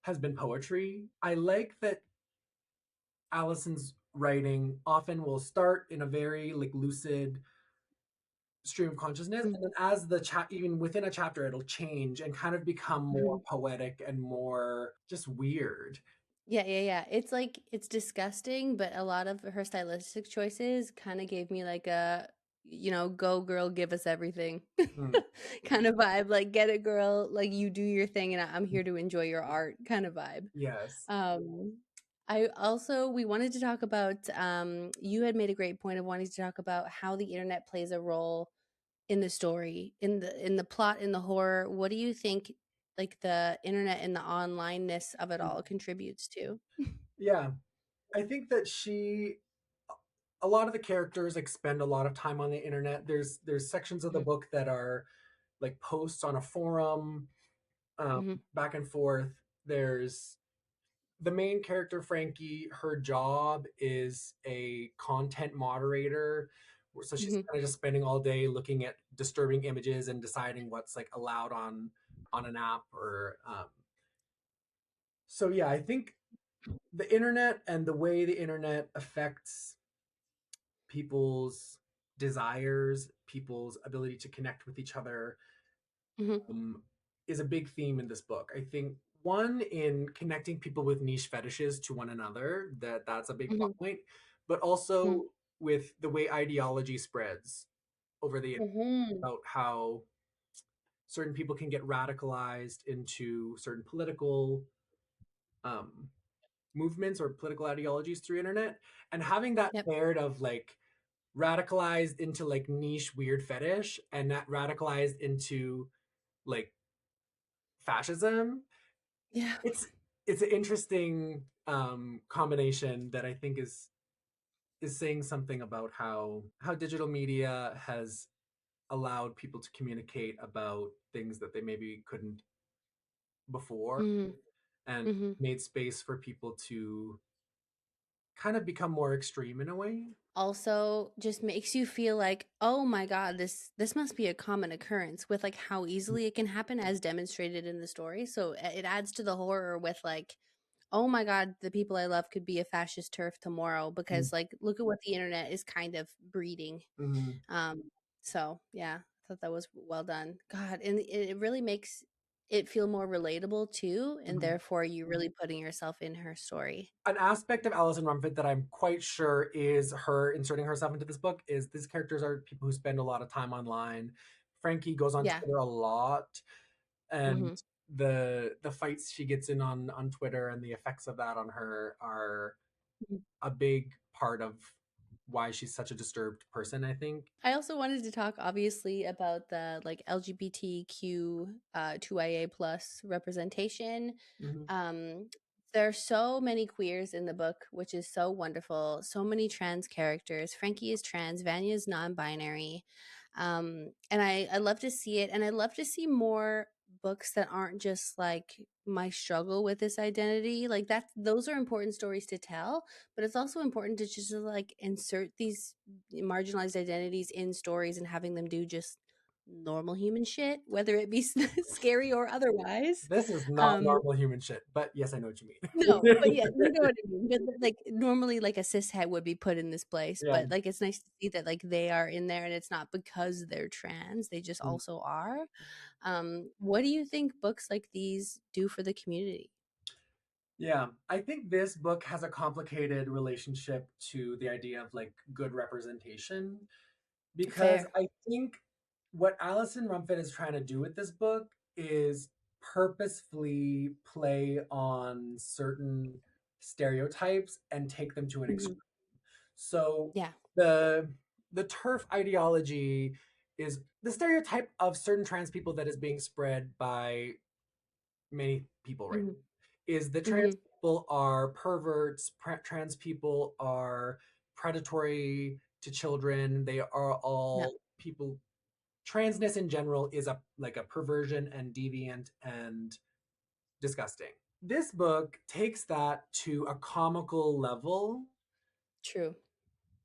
has been poetry, I like that Alison's writing often will start in a very like lucid stream of consciousness, and then as the chat even within a chapter it'll change and kind of become more Mhm. poetic and more just weird. Yeah, yeah, yeah. It's like it's disgusting, but a lot of her stylistic choices kind of gave me like a, go girl, give us everything Mm, kind of vibe. Like get it, girl. Like you do your thing, and I'm here to enjoy your art kind of vibe. yes. Um, I also we wanted to talk about you had made a great point of wanting to talk about how the internet plays a role in the story, in the plot, in the horror. What do you think like the internet and the onlineness of it Mm, all contributes to? yeah, I think that she a lot of the characters like spend a lot of time on the internet. There's sections of the Mhm, book that are like posts on a forum, mhm, back and forth. There's the main character, Frankie. Her job is a content moderator, so she's mhm, kind of just spending all day looking at disturbing images and deciding what's like allowed on an app or so yeah, I think the internet and the way the internet affects people's desires, people's ability to connect with each other, mhm, um, is a big theme in this book. I think one in connecting people with niche fetishes to one another, that's a big plot mhm, point, but also with the way ideology spreads over the internet, mhm, about how certain people can get radicalized into certain political um, movements or political ideologies through internet, and having that yep, paired of like radicalized into like niche weird fetish and that radicalized into like fascism. yeah, it's it's an interesting combination that I think is saying something about how digital media has allowed people to communicate about things that they maybe couldn't before, mhm, and mhm. made space for people to kind of become more extreme in a way. Also just makes you feel like, oh my god, this must be a common occurrence with like how easily it can happen as demonstrated in the story. So it adds to the horror with like, oh my god, the people I love could be a fascist turf tomorrow because like look at what the internet is kind of breeding. Mm-hmm. Um, so yeah, I thought that was well done. God, and it really makes it feel more relatable too, and Mm-hmm. therefore you really putting yourself in her story. An aspect of Alison Rumfitt that I'm quite sure is her inserting herself into this book is these characters are people who spend a lot of time online. Frankie goes on Yeah. Twitter a lot, and Mm-hmm. the fights she gets in on Twitter and the effects of that on her are a big part of why she's such a disturbed person, I think. I also wanted to talk obviously about the like LGBTQ 2IA plus representation. Hmm. Um there are so many queers in the book, which is so wonderful. So many trans characters. Frankie is trans, Vanya is non-binary. And I love to see it, and I love to see more books that aren't just like my struggle with this identity. Like that those are important stories to tell, but it's also important to just like insert these marginalized identities in stories and having them do just normal human shit, whether it be scary or otherwise. This is not Um, normal human shit, but yes, I know what you no, but yeah, you mean. know what I mean. But like normally, like a cishet would be put in this place, Yeah. but like it's nice to see that like they are in there, and it's not because they're trans; they just Mm. also are. What do you think books like these do for the community? Yeah, I think this book has a complicated relationship to the idea of like good representation, because Fair. I think what Alison Rumfitt is trying to do with this book is purposefully play on certain stereotypes and take them to an Mhm. extreme. So Yeah. the the turf ideology is the stereotype of certain trans people that is being spread by many people right Mm-hmm. now is that trans Mm-hmm. people are perverts, trans people are predatory to children. They are Yeah. all people. Transness in general is a like a perversion and deviant and disgusting. This book takes that to a comical level. True.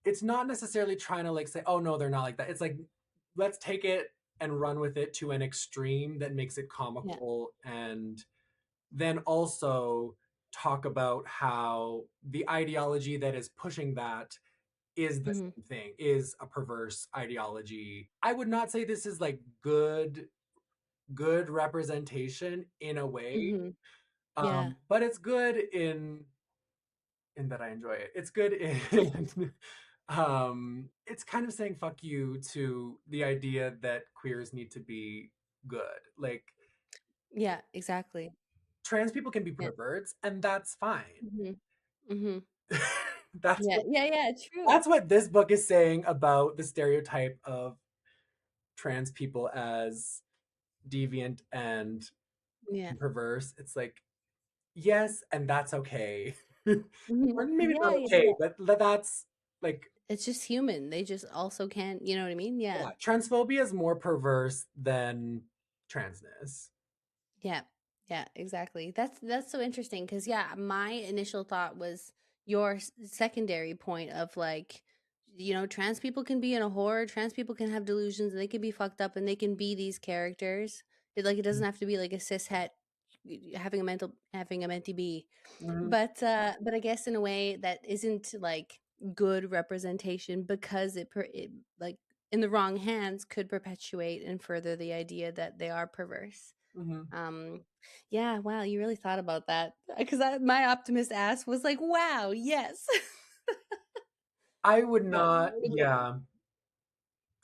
It's not necessarily trying to like say, oh no, they're not like that. It's like, let's take it and run with it to an extreme that makes it Yeah. comical, and then also talk about how the ideology that is pushing that is the Mm-hmm. same thing, is a perverse ideology. I would not say this is like good representation in a way, Mm-hmm. Yeah. but it's good in that I enjoy it. It's good in it's kind of saying fuck you to the idea that queers need to be good. Like Yeah, exactly. trans people can be Yeah. perverts and that's fine. Mm-hmm. Mm-hmm. that's Yeah. what Yeah. Yeah. True. that's what this book is saying about the stereotype of trans people as deviant and Yeah. perverse. It's like, yes, and that's okay. Mm-hmm. Or maybe Yeah. not Yeah. okay, Yeah. but that's like, It's just human. They just also can't, you know what I mean? Yeah. yeah, transphobia is more perverse than transness. Yeah. Yeah, exactly. That's so interesting because yeah, my initial thought was your secondary point of like, you know, trans people can be in a horror, trans people can have delusions, and they can be fucked up, and they can be these characters. It doesn't have to be like a cis het having a mentee be, Mhm, but I guess in a way that isn't like good representation because it like in the wrong hands could perpetuate and further the idea that they are perverse. mhm. um, yeah, wow, you really thought about that because my optimist ass was like, wow, yes. I would But not, really good. yeah,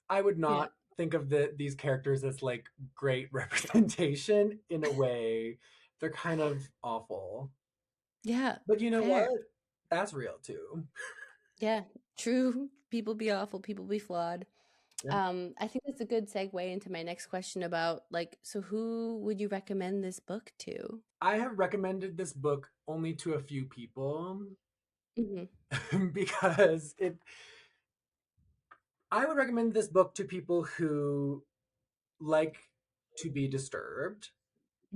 I would Yeah, not think of these characters as like great representation in a way. They're kind of awful. yeah, But you know fair. what? That's real too. Yeah, true. People be awful, people be flawed. Yeah. I think that's a good segue into my next question about like, so who would you recommend this book to? I have recommended this book only to a few people Hmm. because I would recommend this book to people who like to be disturbed,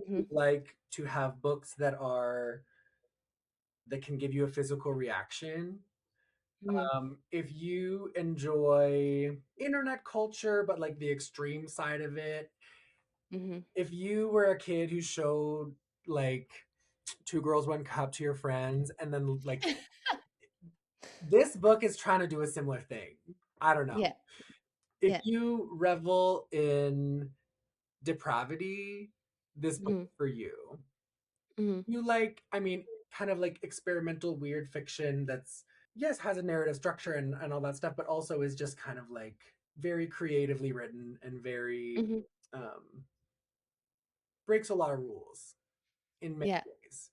Hmm. like to have books that can give you a physical reaction. Hmm. If you enjoy internet culture, but like the extreme side of it, Hmm. if you were a kid who showed like Two Girls, One Cup to your friends, and then like this book is trying to do a similar thing. I don't know. Yeah, If yeah. you revel in depravity, this book Hmm. is for you. Hmm. You like, I mean, kind of like experimental weird fiction that's, yes, has a narrative structure and all that stuff, but also is just kind of like very creatively written and very Hmm. um, breaks a lot of rules in many Yeah, ways.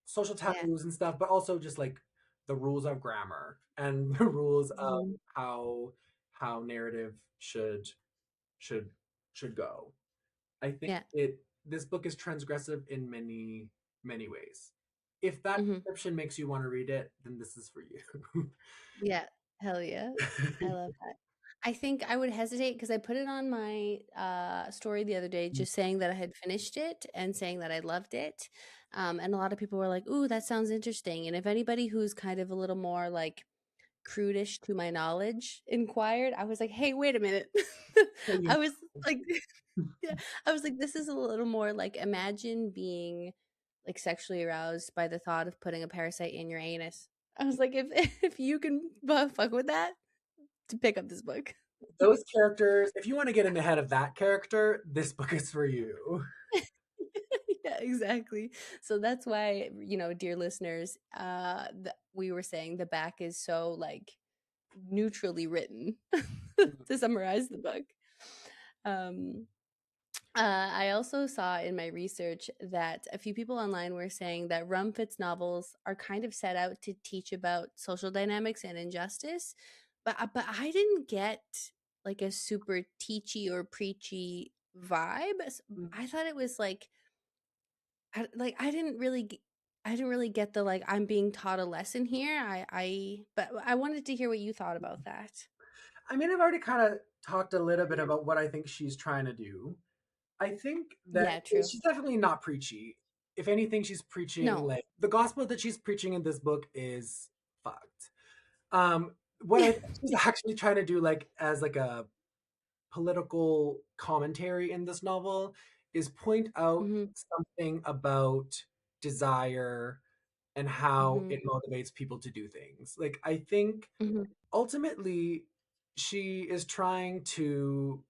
Social yeah. taboos and stuff, but also just like the rules of grammar and the rules of Hmm. how narrative should should go. I think Yeah. this book is transgressive in many ways. If that Hmm. description makes you want to read it, then this is for you. Yeah. Hell yeah. I love that. I think I would hesitate because I put it on my story the other day, just saying that I had finished it and saying that I loved it. And a lot of people were like, "Ooh, that sounds interesting." And if anybody who's kind of a little more like prudish to my knowledge inquired, I was like, "Hey, wait a minute." So you I was like, yeah, I was like, "This is a little more like imagine being like sexually aroused by the thought of putting a parasite in your anus." I was like, "If if you can fuck with that, to pick up this book." those characters, if you want to get in the head of that character, this book is for you. Yeah, exactly. So that's why, you know, dear listeners, we were saying the back is so like neutrally written to summarize the book. Um, I also saw in my research that a few people online were saying that Rumfitt's novels are kind of set out to teach about social dynamics and injustice, but I didn't get like a super teachy or preachy vibe. I thought it was like I didn't really I didn't really get the like I'm being taught a lesson here. But I wanted to hear what you thought about that. I mean, I've already kind of talked a little bit about what I think she's trying to do. I think that Yeah, true. she's definitely not preachy. If anything, she's preaching No. like the gospel that she's preaching in this book is fucked. What I think she's actually trying to do, like as like a political commentary in this novel, is point out Mhm. something about desire and how Mhm. it motivates people to do things. Like I think Mhm. ultimately she is trying to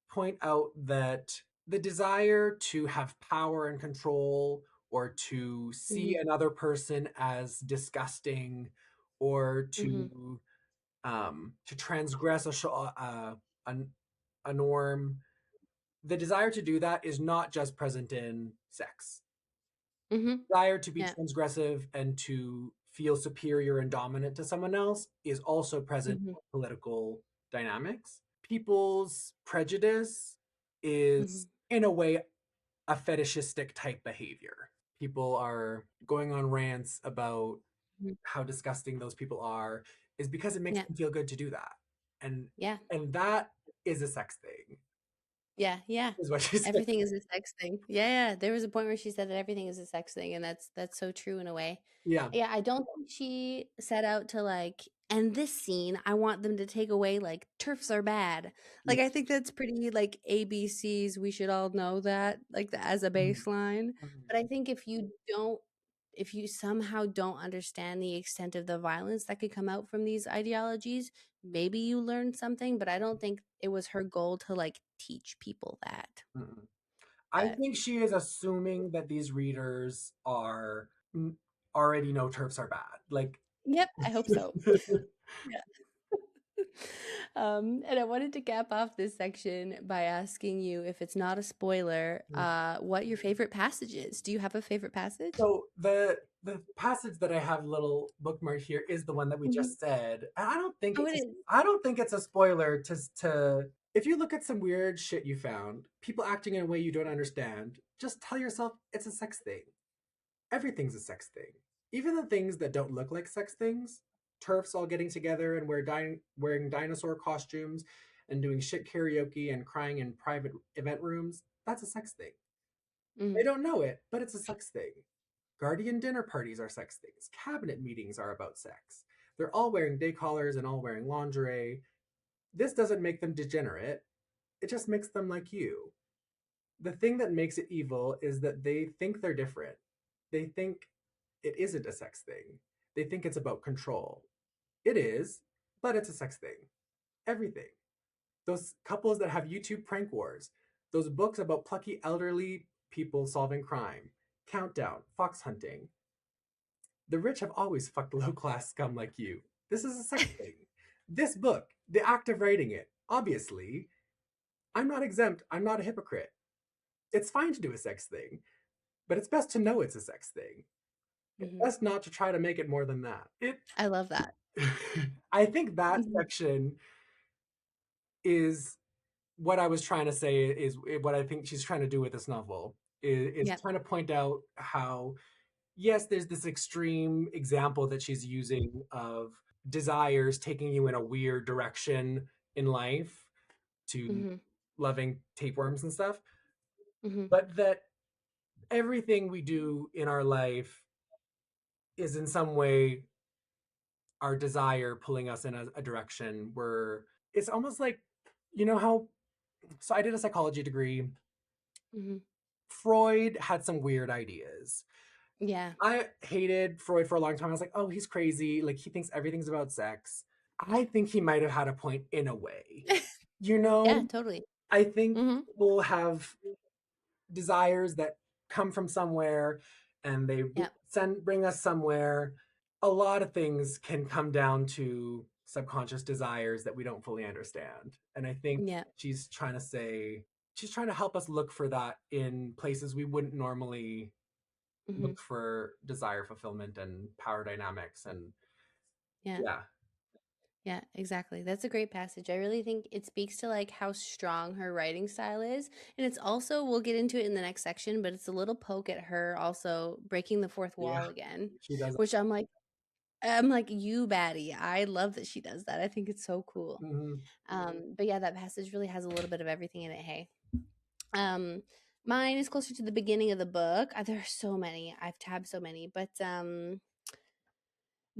point out that the desire to have power and control or to see Mhm. another person as disgusting or Mhm. to transgress a, a norm, the desire to do that is not just present in sex. Mhm. Desire to be Yeah. transgressive and to feel superior and dominant to someone else is also present Mhm. in political dynamics. People's prejudice is, Mhm. in a way, a fetishistic type behavior. People are going on rants about Mhm. how disgusting those people are, is because it makes Yeah. them feel good to do that. And Yeah. and that is a sex thing, Yeah. Yeah. is what she said. Everything is a sex thing. Yeah, yeah. There was a point where she said that everything is a sex thing, and that's so true in a way. Yeah. Yeah, I don't think she set out to like end this scene. I want them to take away like turfs are bad. Yeah. Like I think that's pretty like ABCs. We should all know that like as a Mhm. baseline. Mhm. But I think if you somehow don't understand the extent of the violence that could come out from these ideologies, maybe you learn something. But I don't think it was her goal to like teach people that. Mhm. I But think she is assuming that these readers are already know turfs are bad. Like, yep, I hope so. Yeah. And I wanted to cap off this section by asking you, if it's not a spoiler, what your favorite passage is. Do you have a favorite passage? so the passage that I have little bookmark here is the one that we Mhm. just said. And Oh, it is. I don't think it's a spoiler to if you look at some weird shit you found, people acting in a way you don't understand, just tell yourself it's a sex thing. Everything's a sex thing. Even the things that don't look like sex things, turfs all getting together and wearing dinosaur costumes and doing shit karaoke and crying in private event rooms, that's a sex thing. They Mhm. don't know it, but it's a sex thing. Guardian dinner parties are sex things. Cabinet meetings are about sex. They're all wearing day collars and all wearing lingerie. This doesn't make them degenerate. It just makes them like you. The thing that makes it evil is that they think they're different. They think it isn't a sex thing. They think it's about control. It is, but it's a sex thing. Everything. Those couples that have YouTube prank wars, those books about plucky elderly people solving crime, Countdown, fox hunting. The rich have always fucked low class scum like you. This is a sex thing. This book, the act of writing it, obviously, I'm not exempt, I'm not a hypocrite. It's fine to do a sex thing, but it's best to know it's a sex thing. It's Mhm. best not to try to make it more than that. It I love that. I think that Mhm. section is what I was trying to say, is what I think she's trying to do with this novel, is Yep. trying to point out how, yes, there's this extreme example that she's using of desires taking you in a weird direction in life to Mhm. loving tapeworms and stuff, Mhm. but that everything we do in our life is in some way our desire pulling us in a direction where it's almost like, you know how, so I did a psychology degree. Mhm. Freud had some weird ideas. Yeah. I hated Freud for a long time. I was like, oh, he's crazy. Like, he thinks everything's about sex. I think he might have had a point in a way. You Yeah, know, totally. I think Mhm. people have desires that come from somewhere and they Yep. bring us somewhere. A lot of things can come down to subconscious desires that we don't fully understand. And I think Yep. she's trying to say, she's trying to help us look for that in places we wouldn't normally Mhm. look for desire fulfillment and power dynamics. And Yeah. yeah. Yeah, exactly. That's a great passage. I really think it speaks to like how strong her writing style is. And it's also, we'll get into it in the next section, but it's a little poke at her also breaking the fourth Yeah, wall again, she does. which you baddie. I love that she does that. I think it's so cool. Mhm. But yeah, that passage really has a little bit of everything in it. Hey, um, mine is closer to the beginning of the book. There are so many. I've tabbed so many, but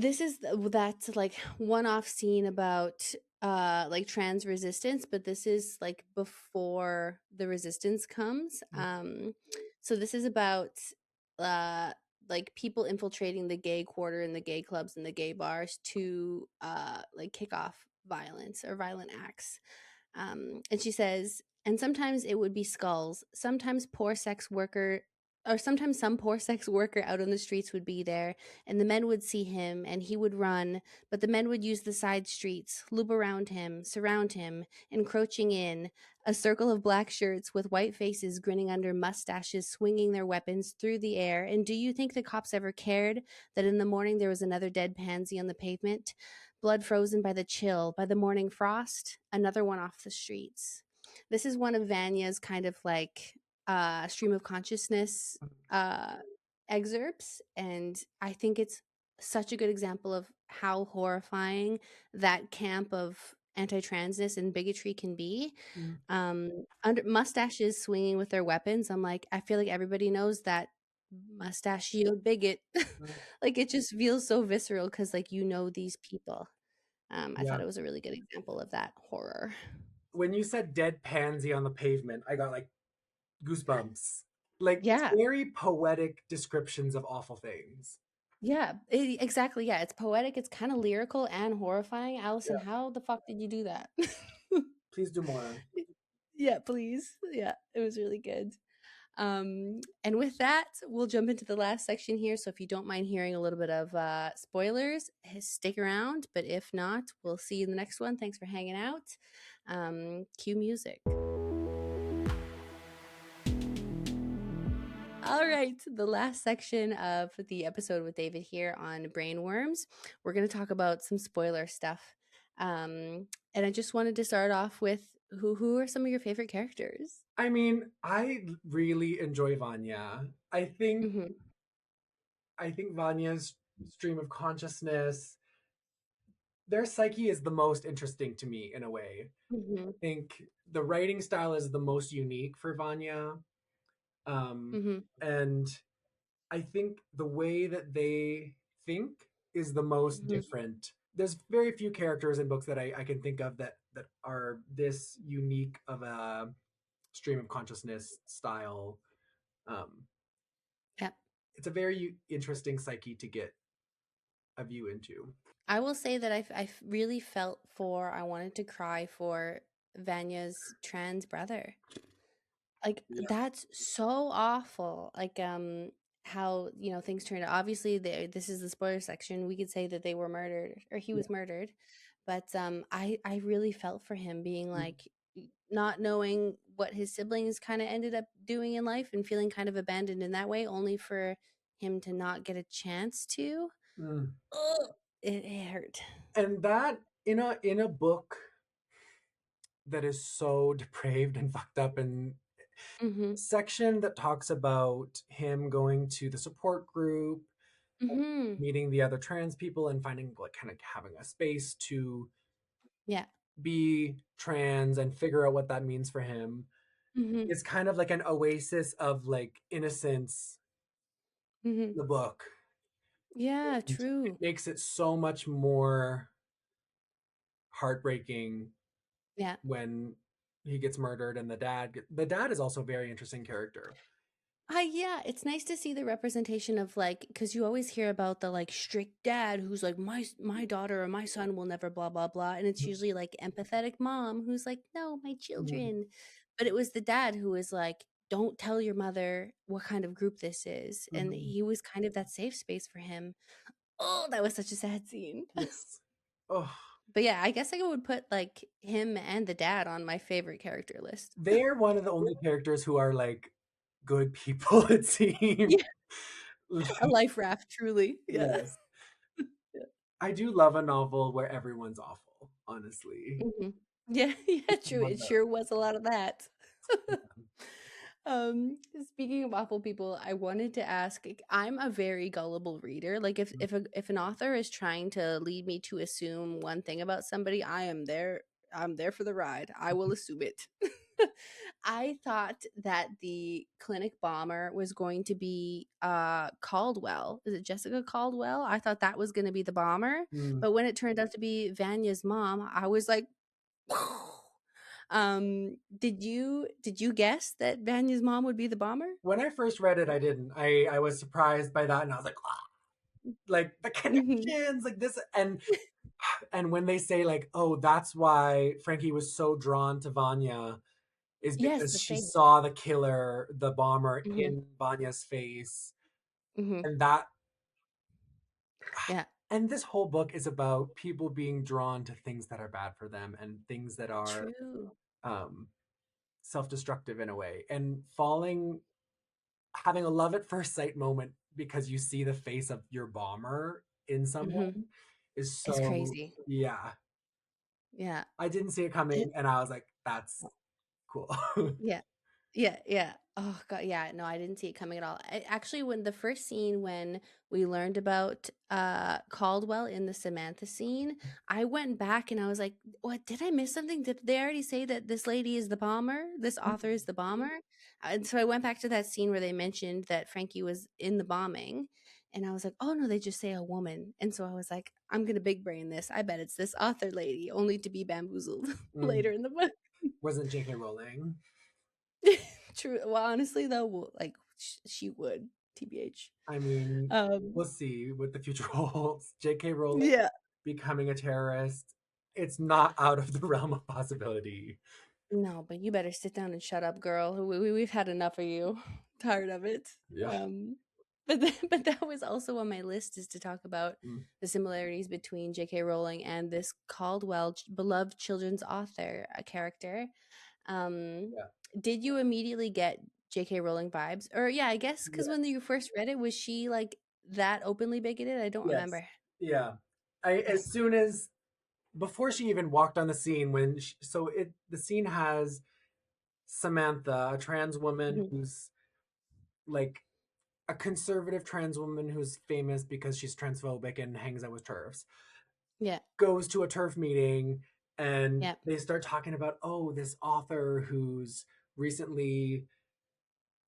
this is that's like one-off scene about like trans resistance, but this is like before the resistance comes. So this is about uh like people infiltrating the gay quarter and the gay clubs and the gay bars to like kick off violence or violent acts. And she says, and sometimes it would be skulls. Sometimes some poor sex worker out on the streets would be there, and the men would see him, and he would run, but the men would use the side streets, loop around him, surround him, encroaching in, a circle of black shirts with white faces grinning under mustaches, swinging their weapons through the air. And do you think the cops ever cared that in the morning there was another dead pansy on the pavement? Blood frozen by the chill, by the morning frost, another one off the streets. This is one of Vanya's kind of like stream of consciousness uh, excerpts, and I think it's such a good example of how horrifying that camp of anti-transness and bigotry can be. Mhm. Under mustaches swinging with their weapons, I'm like, I feel like everybody knows that mustachioed bigot. Mhm. Like it just feels so visceral because like these people. I Yeah. thought it was a really good example of that horror. When you said dead pansy on the pavement, I got like goosebumps. Like Yeah, very poetic descriptions of awful things. yeah, exactly. Yeah, it's poetic. It's kind of lyrical and horrifying. Yeah. Allison, how the fuck did you do that? Please do more. Yeah, please. Yeah, it was really good. And with that, we'll jump into the last section here. So if you don't mind hearing a little bit of spoilers, stick around. But if not, we'll see you in the next one. Thanks for hanging out. Cue music. All right, the last section of the episode with David here on Brainwyrms. We're going to talk about some spoiler stuff. And I just wanted to start off with who are some of your favorite characters? I mean, I really enjoy Vanya. Mm-hmm. I think Vanya's stream of consciousness, their psyche is the most interesting to me in a way. Mm-hmm. I think the writing style is the most unique for Vanya. Mm-hmm. And I think the way that they think is the most Mm-hmm. different. There's very few characters in books that I can think of that are this unique of a stream of consciousness style. Um, Yeah. it's a very interesting psyche to get a view into. I will say that I really felt for, I wanted to cry for Vanya's trans brother. Like Yeah. that's so awful. Like how, things turned out. Obviously this is the spoiler section. We could say that they were murdered or he Yeah. was murdered. But I really felt for him being like not knowing what his siblings kind of ended up doing in life and feeling kind of abandoned in that way only for him to not get a chance to. Mm. Ugh, it hurt. And that in a book that is so depraved and fucked up, and Mhm. section that talks about him going to the support group, Mhm. meeting the other trans people and finding like kind of having a space to Yeah. be trans and figure out what that means for him. Mhm. It's kind of like an oasis of like innocence Mhm. in the book. Yeah, And it true. makes it so much more heartbreaking Yeah. when he gets murdered and the dad is also a very interesting character. Yeah, it's nice to see the representation of like because you always hear about the like strict dad who's like my daughter or my son will never blah blah blah, and it's usually like empathetic mom who's like no my Mhm. children, but it was the dad who was like don't tell your mother what kind of group this is, and Mhm. he was kind of that safe space for him. Oh, that was such a sad scene. Yes. Oh, But yeah, I guess I would put like him and the dad on my favorite character list. they're one of the only characters who are like good people, it seems. Yeah, a life raft, truly. Yeah. Yes. I do love a novel where everyone's awful. honestly. Mhm. Yeah, yeah, true. Love It that. sure was a lot of that. Yeah. Speaking of awful people, I wanted to ask, like, I'm a very gullible reader. Like if an author is trying to lead me to assume one thing about somebody, I'm there for the ride. I will assume it. I thought that the clinic bomber was going to be Caldwell. Is it Jessica Caldwell? I thought that was going to be the bomber, Mm. but when it turned out to be Vanya's mom, I was like did you guess that Vanya's mom would be the bomber? When I first read it, I didn't. I was surprised by that, and I was like, ah, like the Mhm. connections, like this, and when they say like, oh, that's why Frankie was so drawn to Vanya, is Yes, because the she face. saw the killer, the bomber, Mhm, in Vanya's face, mhm. and that, Yeah, and this whole book is about people being drawn to things that are bad for them and things that are true. um, self-destructive in a way, and falling, having a love at first sight moment because you see the face of your bomber in Mhm. someone is It's so, crazy. yeah. Yeah. I didn't see it coming, It and I was like, that's cool. yeah. Yeah, yeah. Oh god, yeah. No, I didn't see it coming at all. Actually, when the first scene when we learned about Caldwell in the Samantha scene, I went back and I was like, "What? Did I miss something? Did they already say that this lady is the bomber? This author is the bomber?" And so I went back to that scene where they mentioned that Frankie was in the bombing, and I was like, "Oh no, they just say a woman." And so I was like, "I'm gonna big brain this. I bet it's this author lady," only to be bamboozled Mm, later in the book. wasn't J.K. Rowling. True. Well, honestly, though, like she would, tbh. I mean, Um, we'll see what the future holds. J.K. Rowling yeah. becoming a terrorist, it's not out of the realm of possibility. No, but you better sit down and shut up, girl. We've had enough of you. Tired of it. Yeah. But that was also on my list is to talk about Mm, the similarities between J.K. Rowling and this Caldwell, beloved children's author character. Um, yeah. did you immediately get J.K. Rowling vibes? Or yeah, I guess because when Yes. you first read it, was she like that openly bigoted? I don't Yes. remember. Yeah. I Okay. as soon as before she even walked on the scene, when so it the scene has Samantha, a trans woman Mhm. who's like a conservative trans woman who's famous because she's transphobic and hangs out with TERFs, Yeah. goes to a TERF meeting, and Yeah. they start talking about, oh, this author who's recently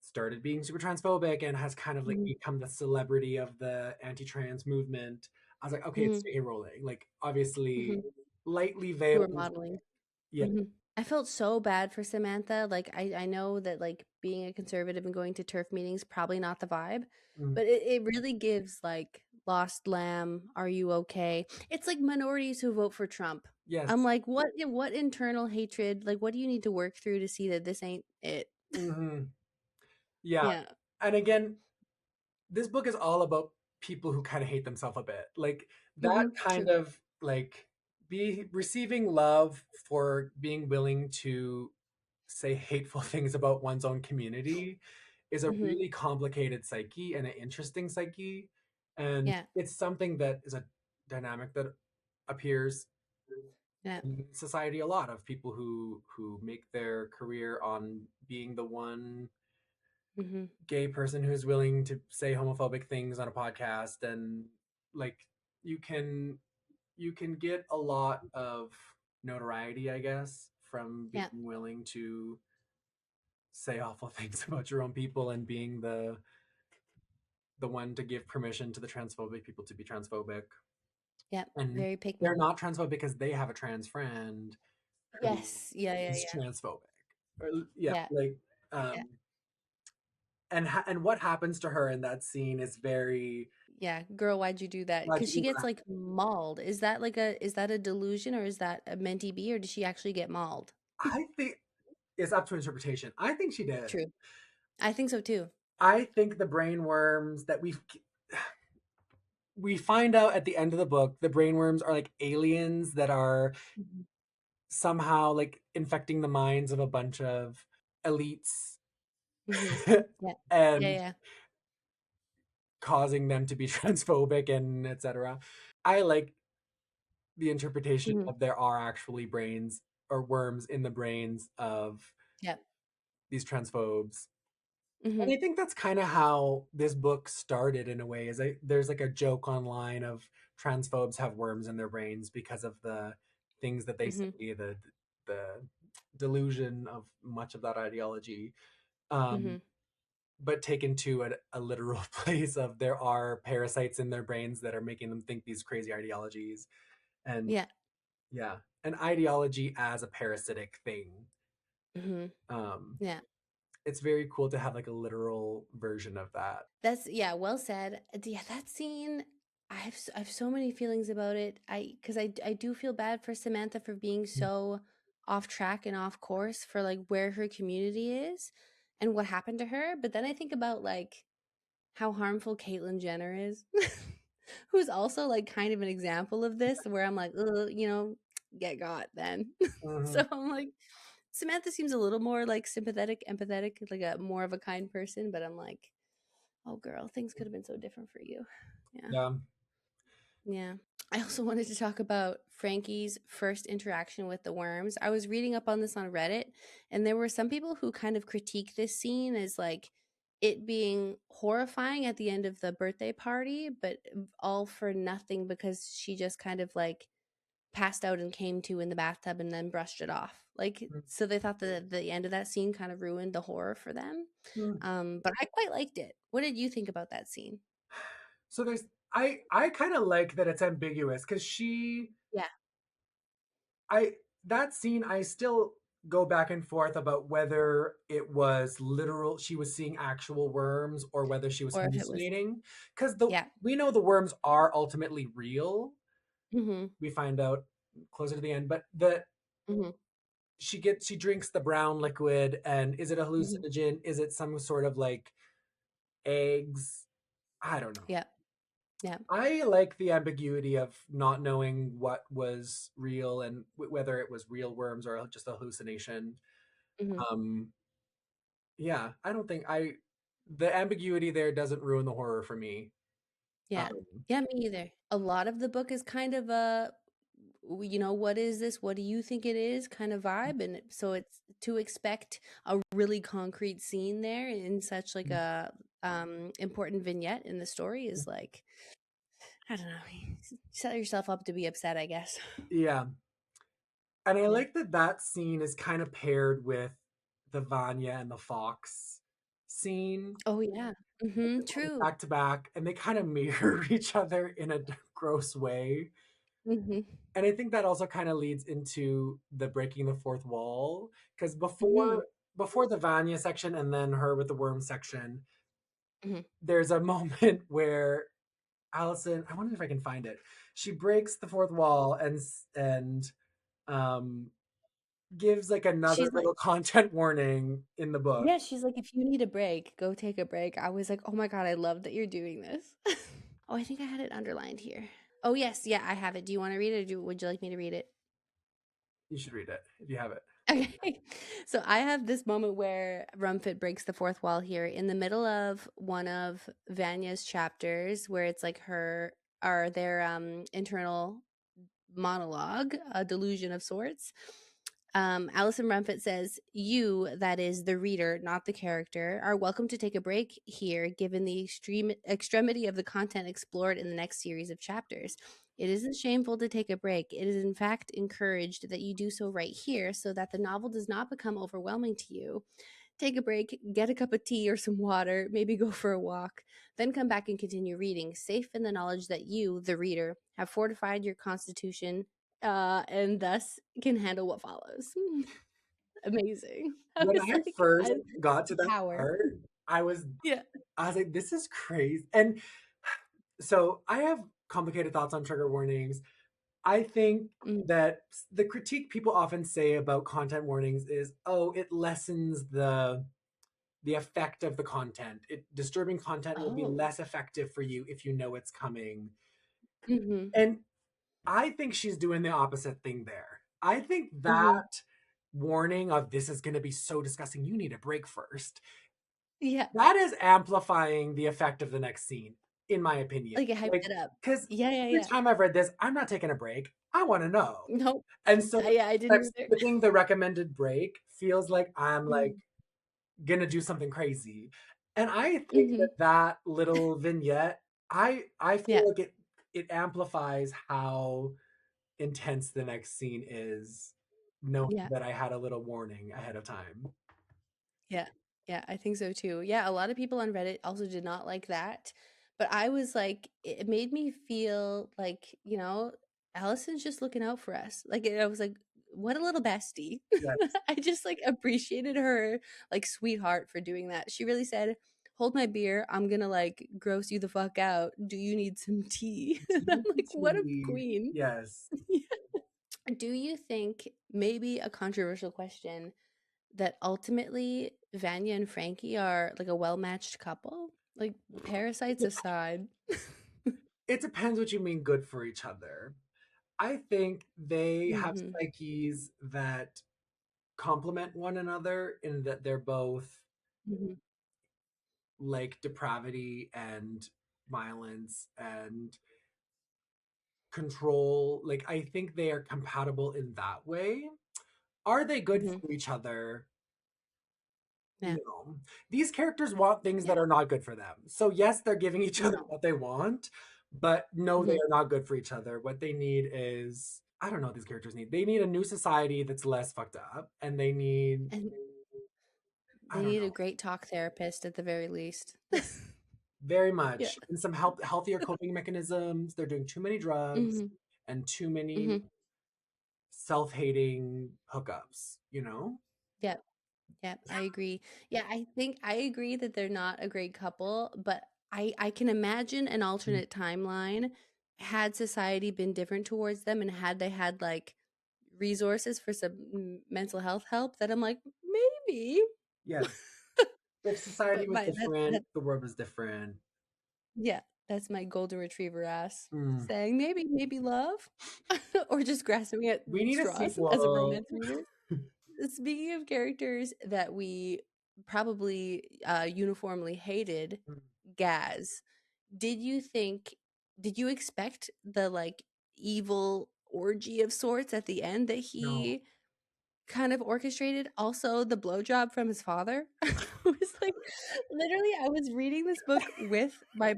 started being super transphobic and has kind of like Mhm. become the celebrity of the anti-trans movement. I was like, okay, it's Mhm. J.K. Rowling. Like, obviously, Mhm. lightly Who are veiled. modeling. Yeah. Mhm. I felt so bad for Samantha. Like I know that like being a conservative and going to turf meetings probably not the vibe, Mm, but it really gives like lost lamb, are you okay? It's like minorities who vote for Trump. I'm yes. like, what internal hatred? Like what do you need to work through to see that this ain't it? Hmm. Yeah. Yeah. And again, this book is all about people who kind of hate themselves a bit. Like that kind True. of like be receiving love for being willing to say hateful things about one's own community is a Mhm. really complicated psyche and an interesting psyche. And Yeah. it's something that is a dynamic that appears Yeah. in society a lot, of people who make their career on being the one Mhm. gay person who's willing to say homophobic things on a podcast, and like you can you can get a lot of notoriety, I guess, from being Yeah. willing to say awful things about your own people and being the one to give permission to the transphobic people to be transphobic. Yeah. And Very pick they're me. not transphobic because they have a trans friend who Yes. Yeah, yeah, is yeah. transphobic. Or, yeah, Yeah. like Yeah. and what happens to her in that scene is very, Yeah, girl, why'd you do that? why'd Because you she do gets that? like mauled. Is that a delusion or is that a mentee bee or does she actually get mauled? I think it's up to interpretation. I think she did. True. I think so too. I think the brainworms that we find out at the end of the book, the brainworms are like aliens that are Mhm. somehow like infecting the minds of a bunch of elites Mhm. Yeah. Yeah, and yeah. causing them to be transphobic and etc. I like the interpretation Mhm. of there are actually brains or worms in the brains of Yep. these transphobes. And Mhm. I think that's kind of how this book started in a way. There's like a joke online of transphobes have worms in their brains because of the things that they say, Mhm. the delusion of much of that ideology. Um, Mhm. but taken to a literal place of there are parasites in their brains that are making them think these crazy ideologies. And Yeah. yeah, an ideology as a parasitic thing. Mhm. Um, Yeah. it's very cool to have like a literal version of that. That's yeah, well said. Yeah, that scene, I have so many feelings about it. Because I do feel bad for Samantha for being so off track and off course for like where her community is and what happened to her. But then I think about like how harmful Caitlyn Jenner is, who's also like kind of an example of this, where I'm like, ugh, get got then. Mhm. So I'm like, Samantha seems a little more like sympathetic, empathetic, like a more of a kind person, but I'm like, oh, girl, things could have been so different for you. Yeah. Yeah. Yeah. I also wanted to talk about Frankie's first interaction with the worms. I was reading up on this on Reddit, and there were some people who kind of critique this scene as like it being horrifying at the end of the birthday party, but all for nothing because she just kind of like passed out and came to in the bathtub and then brushed it off. Like, so they thought the end of that scene kind of ruined the horror for them. Mhm. But I quite liked it. What did you think about that scene? So there's I kind of like that it's ambiguous because Yeah. I that scene I still go back and forth about whether it was literal she was seeing actual worms or whether she was Or if it was, hallucinating because the yeah. we know the worms are ultimately real. Mhm. We find out closer to the end, but the Mhm. she drinks the brown liquid, and is it a Mhm. hallucinogen? Is it some sort of like eggs? I don't know. Yeah. Yeah. I like the ambiguity of not knowing what was real and whether it was real worms or just a hallucination. Mhm. Um, yeah, I don't think I the ambiguity there doesn't ruin the horror for me. Yeah. Um, Yeah, me either. A lot of the book is kind of a what is this? What do you think it is? Kind of vibe, and so it's to expect a really concrete scene there in such like a important vignette in the story is like I don't know. Set yourself up to be upset, I guess. yeah, and I Yeah. like that that scene is kind of paired with the Vanya and the Fox scene Oh yeah. Mhm. True. back to back, and they kind of mirror each other in a gross way. Mhm. And I think that also kind of leads into the breaking the fourth wall because Mhm. before the Vanya section and then her with the worm section, Mhm. there's a moment where Alison, I wonder if I can find it. She breaks the fourth wall and um gives like another She's like little content warning in the book. yeah, she's like, "If you need a break, go take a break." I was like, "Oh my god, I love that you're doing this." Oh, I think I had it underlined here. Oh, yes, yeah, I have it. Do you wanna read it, or would you like me to read it? You should read it if you have it. Okay. So I have this moment where Rumfitt breaks the fourth wall here in the middle of one of Vanya's chapters where it's like her or their internal monologue, a delusion of sorts. Alison Rumfitt says, "You, that is the reader, not the character, are welcome to take a break here, given the extreme extremity of the content explored in the next series of chapters. It isn't shameful to take a break. It is, in fact, encouraged that you do so right here, so that the novel does not become overwhelming to you. Take a break, get a cup of tea or some water, maybe go for a walk, then come back and continue reading, safe in the knowledge that you, the reader, have fortified your constitution." And thus can handle what follows. Amazing. I When was I like, first got to that power. part, I was Yeah. I was like, this is crazy. And so I have complicated thoughts on trigger warnings. I think Mm. that the critique people often say about content warnings is, oh, it lessens the effect of the content. Disturbing content will be Oh. less effective for you if you know it's coming. Mm-hmm. And I think she's doing the opposite thing there. I think Mm-hmm. that warning of this is going to be so disgusting, you need a break first. Yeah. That is amplifying the effect of the next scene, in my opinion. Like it hyped Like, it up. because Yeah, yeah, every yeah. time I've read this, I'm not taking a break. I want to know. Nope. And so Yeah, I like, didn't either. skipping the recommended break feels like I'm like Mm, gonna do something crazy. And I think that mhm. that little vignette, I feel Yeah, like it amplifies how intense the next scene is, knowing yeah. that I had a little warning ahead of time. Yeah. Yeah, I think so too. Yeah, a lot of people on Reddit also did not like that. But I was like, it made me feel like, Allison's just looking out for us. Like, I was like, what a little bestie. Yes. I just like appreciated her like sweetheart for doing that. She really said, hold my beer. I'm gonna like gross you the fuck out. Do you need some tea? And I'm like, what a TBT. queen. Yes. Do you think maybe a controversial question that ultimately Vanya and Frankie are like a well-matched couple? Like parasites aside. It depends what you mean good for each other. I think they have Mhm. psyches that complement one another in that they're both Mhm. like depravity and violence and control. Like, I think they are compatible in that way. Are they good Mhm. for each other? Yeah. No. These characters want things Yeah. that are not good for them. So, yes, they're giving each other No. what they want, but no, they Mhm. are not good for each other. What they need is, I don't know what these characters need. They need a new society that's less fucked up, and they need, And I they don't need a know. great talk therapist at the very least. Yes, very Yeah. much. And some healthier coping mechanisms. They're doing too many drugs Mhm. and too many Mhm. self-hating hookups, you know? Yeah. Yeah, I agree. Yeah, I agree that they're not a great couple, but I can imagine an Mm. alternate timeline had society been different towards them and had they had like resources for some mental health help that I'm like maybe. Yes. If society But was my that different, the world was different. yeah, that's my golden retriever ass Mm. saying maybe love or just grasping at We need a straws as a sequel. romance reader. Speaking of characters that we probably uniformly hated, Mm. Gaz, did you think, did you expect the like evil orgy of sorts at the end that No. he kind of orchestrated? Also, the blowjob from his father. I was like, literally, I was reading this book with my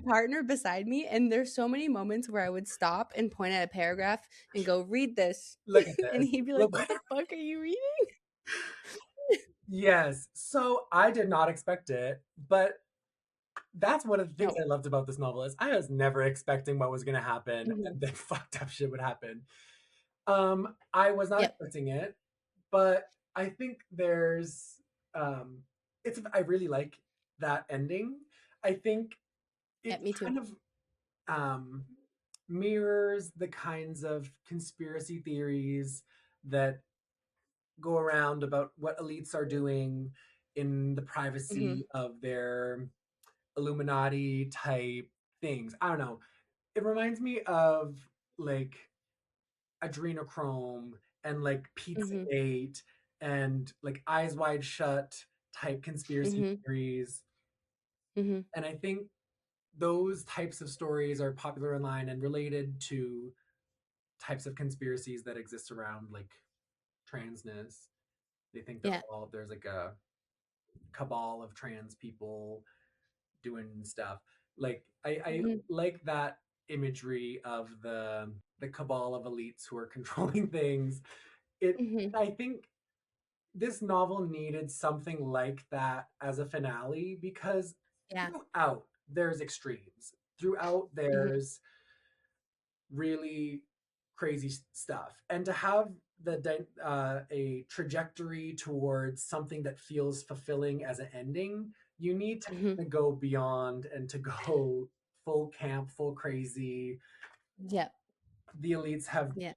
partner beside me, and there's so many moments where I would stop and point at a paragraph and go, "Read this," Look at and this. he'd be like, Look. "What the fuck are you reading?" Yes. So I did not expect it, but that's one of the things No. I loved about this novel is I was never expecting what was going to happen, Mhm. and then fucked up shit would happen. I was not Yep. expecting it, but I think there's um, it's I really like that ending. I think Yeah, it me too. kind of um, mirrors the kinds of conspiracy theories that go around about what elites are doing in the Mhm. privacy of their Illuminati type things. I don't know. It reminds me of like adrenochrome and like Mhm. Pizzagate and like Eyes Wide Shut type conspiracy Mhm. theories. Mhm. And I think those types of stories are popular online and related to types of conspiracies that exist around like transness. They think they're Yeah. all there's like a cabal of trans people doing stuff. Like I Mhm. like that imagery of the cabal of elites who are controlling things. It Mhm. I think this novel needed something like that as a finale because Yeah. throughout there's extremes. Throughout Mhm. there's really crazy stuff, and to have a trajectory towards something that feels fulfilling as an ending, you need to Mhm. kind of go beyond and to go full camp, full crazy. Yeah. The elites have Yeah.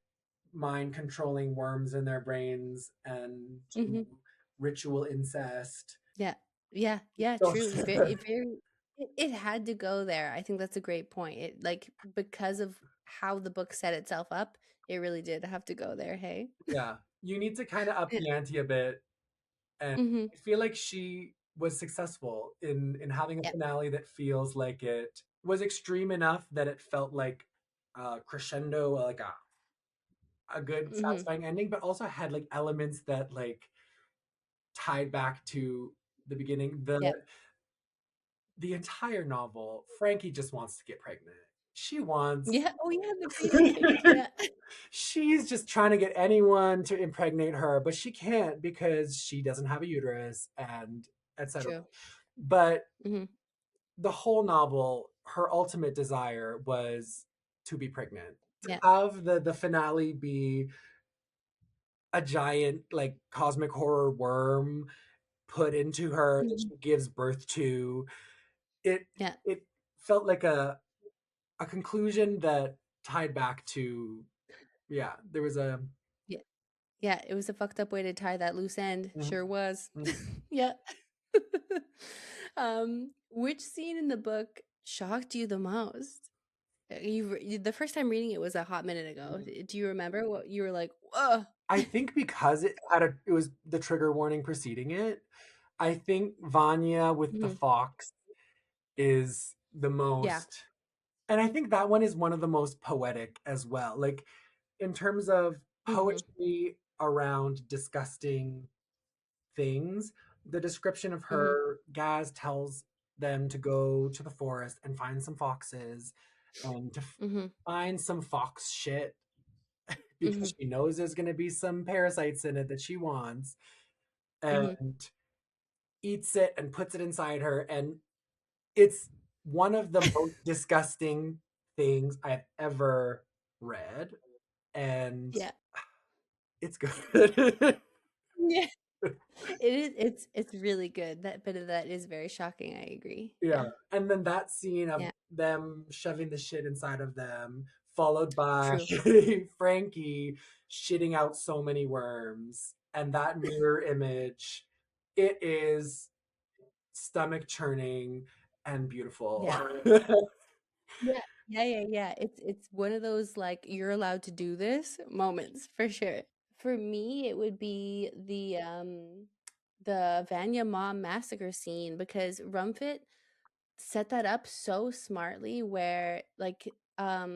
mind controlling worms in their brains and Mhm. ritual incest. Yeah. Yeah. Yeah, So true. It had to go there. I think that's a great point. It like because of how the book set itself up, it really did have to go there, hey? yeah, you need to kind of up Yeah. the ante a bit. And Mhm. I feel like she was successful in having a Yeah. finale that feels like it was extreme enough that it felt like a crescendo, like a a good Mhm. satisfying ending, but also had like elements that like tied back to the beginning. Yep. The entire novel, Frankie just wants to get pregnant. She wants Yeah. Oh, yeah, the baby pig. Yeah. she's just trying to get anyone to impregnate her, but she can't because she doesn't have a uterus and etc. True. But Mhm. the whole novel, her ultimate desire was to be pregnant. To Yeah. have the finale be a giant like cosmic horror worm put into her that Mhm. she gives birth to, it Yeah. it felt like a conclusion that tied back to, yeah, there was a Yeah. Yeah, it was a fucked up way to tie that loose end. mhm, Sure was. mhm. Yeah. Which scene in the book shocked you the most? The first time reading it was a hot minute ago. Do you remember what you were like? Whoa. I think because it was the trigger warning preceding it. I think Vanya with the Mhm. fox is the Yeah. most, and I think that one is one of the most poetic as well. Like in terms of Mhm. poetry around disgusting things, the description of Mhm. her, Gaz tells them to go to the forest and find some foxes and to Mhm. find some fox shit Mhm. because she knows there's going to be some parasites in it that she wants, Mhm. and eats it and puts it inside her. And it's one of the most disgusting things I've ever read. And Yeah. it's good. Yeah. It is it's really good. That bit of that is very shocking, I agree. Yeah. Yeah. And then that scene of Yeah. them shoving the shit inside of them, followed by True. Frankie shitting out so many worms, and that mirror image, it is stomach churning and beautiful. Yeah. Yeah. Yeah, yeah, yeah. It's one of those like you're allowed to do this moments for sure. For me, it would be the Vanya mom massacre scene because Rumfitt set that up so smartly where like I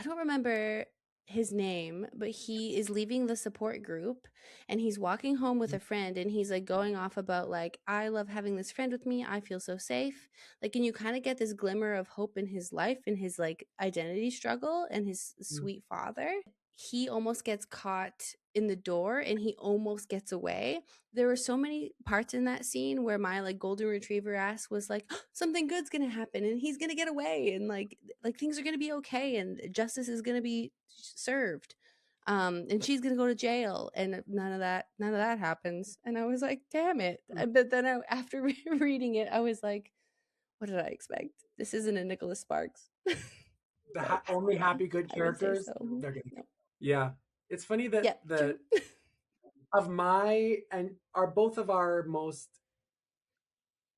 don't remember his name, but he is leaving the support group and he's walking home with a friend and he's like going off about like I love having this friend with me. I feel so safe. Like and you kind of get this glimmer of hope in his life and his like identity struggle and his sweet father. He almost gets caught in the door and he almost gets away. There were so many parts in that scene where my like golden retriever ass was like something good's gonna happen and he's gonna get away and like things are gonna be okay and justice is gonna be served, and she's gonna go to jail and none of that happens and I was like damn it. But then after reading it I was like what did I expect? This isn't a Nicholas Sparks. The So only yeah, happy good I would say characters, so. they're gonna No. go. Yeah. It's funny that Yeah, true. of my and are both of our most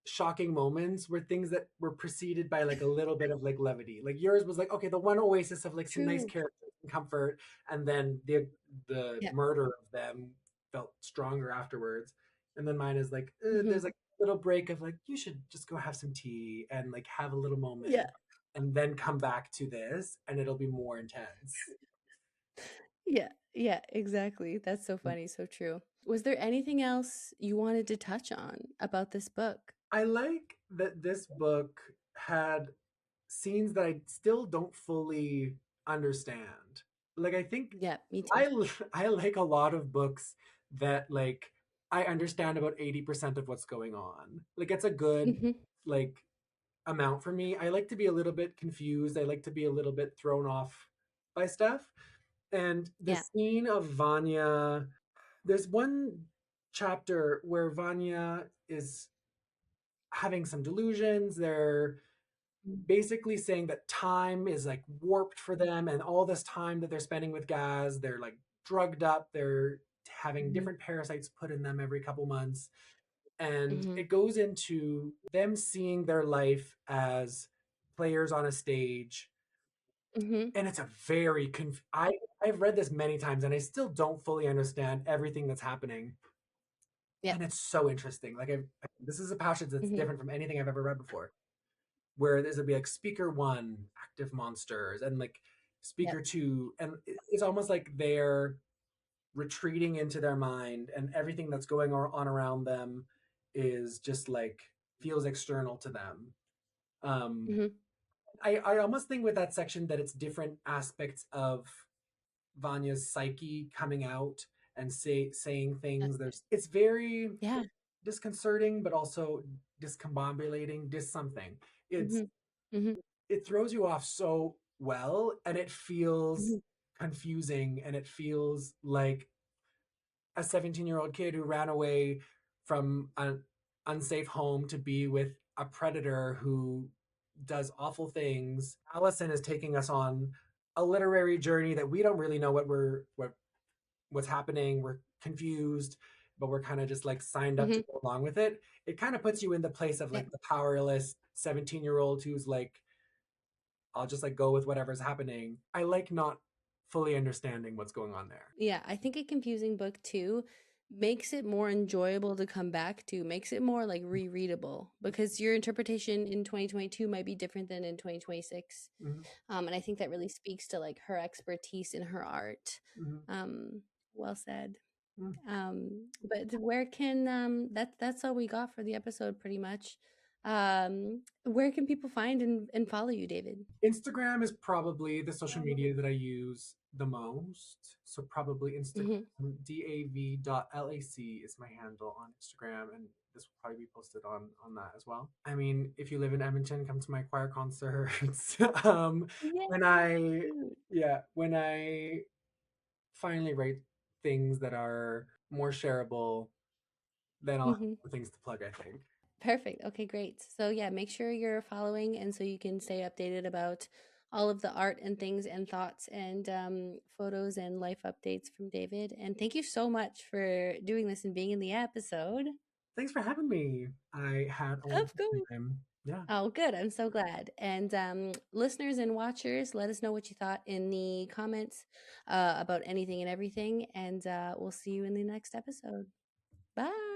shocking moments were things that were preceded by like a little bit of like levity. Like yours was like, okay, the one oasis of like some nice True. characters and comfort, and then the Yeah. murder of them felt stronger afterwards. And then mine is like, Hmm. there's like a little break of like, you should just go have some tea and like have a little moment, Yeah. and then come back to this, and it'll be more intense. Yeah, yeah, exactly. That's so funny, so true. Was there anything else you wanted to touch on about this book? I like that this book had scenes that I still don't fully understand. Like I think Yeah, me too. I like a lot of books that like I understand about 80% of what's going on. Like it's a good Mhm. like amount for me. I like to be a little bit confused. I like to be a little bit thrown off by stuff. And the Yeah. scene of Vanya, there's one chapter where Vanya is having some delusions. They're basically saying that time is like warped for them, and all this time that they're spending with Gaz, they're like drugged up. They're having Mhm. different parasites put in them every couple months. And Mhm. it goes into them seeing their life as players on a stage. Mhm. And it's a very I've read this many times and I still don't fully understand everything that's happening. Yeah. And it's so interesting. Like this is a passage that's Mhm. different from anything I've ever read before, where there's be like speaker one, active monsters, and like Yeah. speaker two, and it's almost like they're retreating into their mind, and everything that's going on around them is just like feels external to them. Um, Mm-hmm. I almost think with that section that it's different aspects of Vanya's psyche coming out and saying things. There's it's very Yeah. disconcerting, but also discombobulating, dis something. It's Mm-hmm. Mm-hmm. it throws you off so well, and it feels Mm-hmm. confusing, and it feels like a 17-year-old kid who ran away from an unsafe home to be with a predator who does awful things. Alison is taking us on a literary journey that we don't really know what's happening. We're confused, but we're kind of just like signed up Mm-hmm. to go along with it. It kind of puts you in the place of Yeah. like the powerless 17-year-old who's like, I'll just like go with whatever's happening. I like not fully understanding what's going on there. Yeah, I think a confusing book too makes it more enjoyable to come back to, makes it more like rereadable because your interpretation in 2022 might be different than in 2026. Mm-hmm. And I think that really speaks to like her expertise in her art. Mm-hmm. Um, well said. Mm-hmm. But where can that's all we got for the episode pretty much. Where can people find and follow you, David? Instagram is probably the social media that I use the most. So probably Instagram. Mm-hmm. dav.lac is my handle on Instagram, and this will probably be posted on that as well. I mean, if you live in Edmonton, come to my choir concerts. Yeah. When I yeah, when I finally write things that are more shareable, then I'll have Mm-hmm. more things to plug, I think. Perfect. Okay, great. So yeah, make sure you're following and so you can stay updated about all of the art and things and thoughts and photos and life updates from David. And thank you so much for doing this and being in the episode. Thanks for having me. I had a Of wonderful course. time. Yeah. Oh, good. I'm so glad. And listeners and watchers, let us know what you thought in the comments about anything and everything. And we'll see you in the next episode. Bye.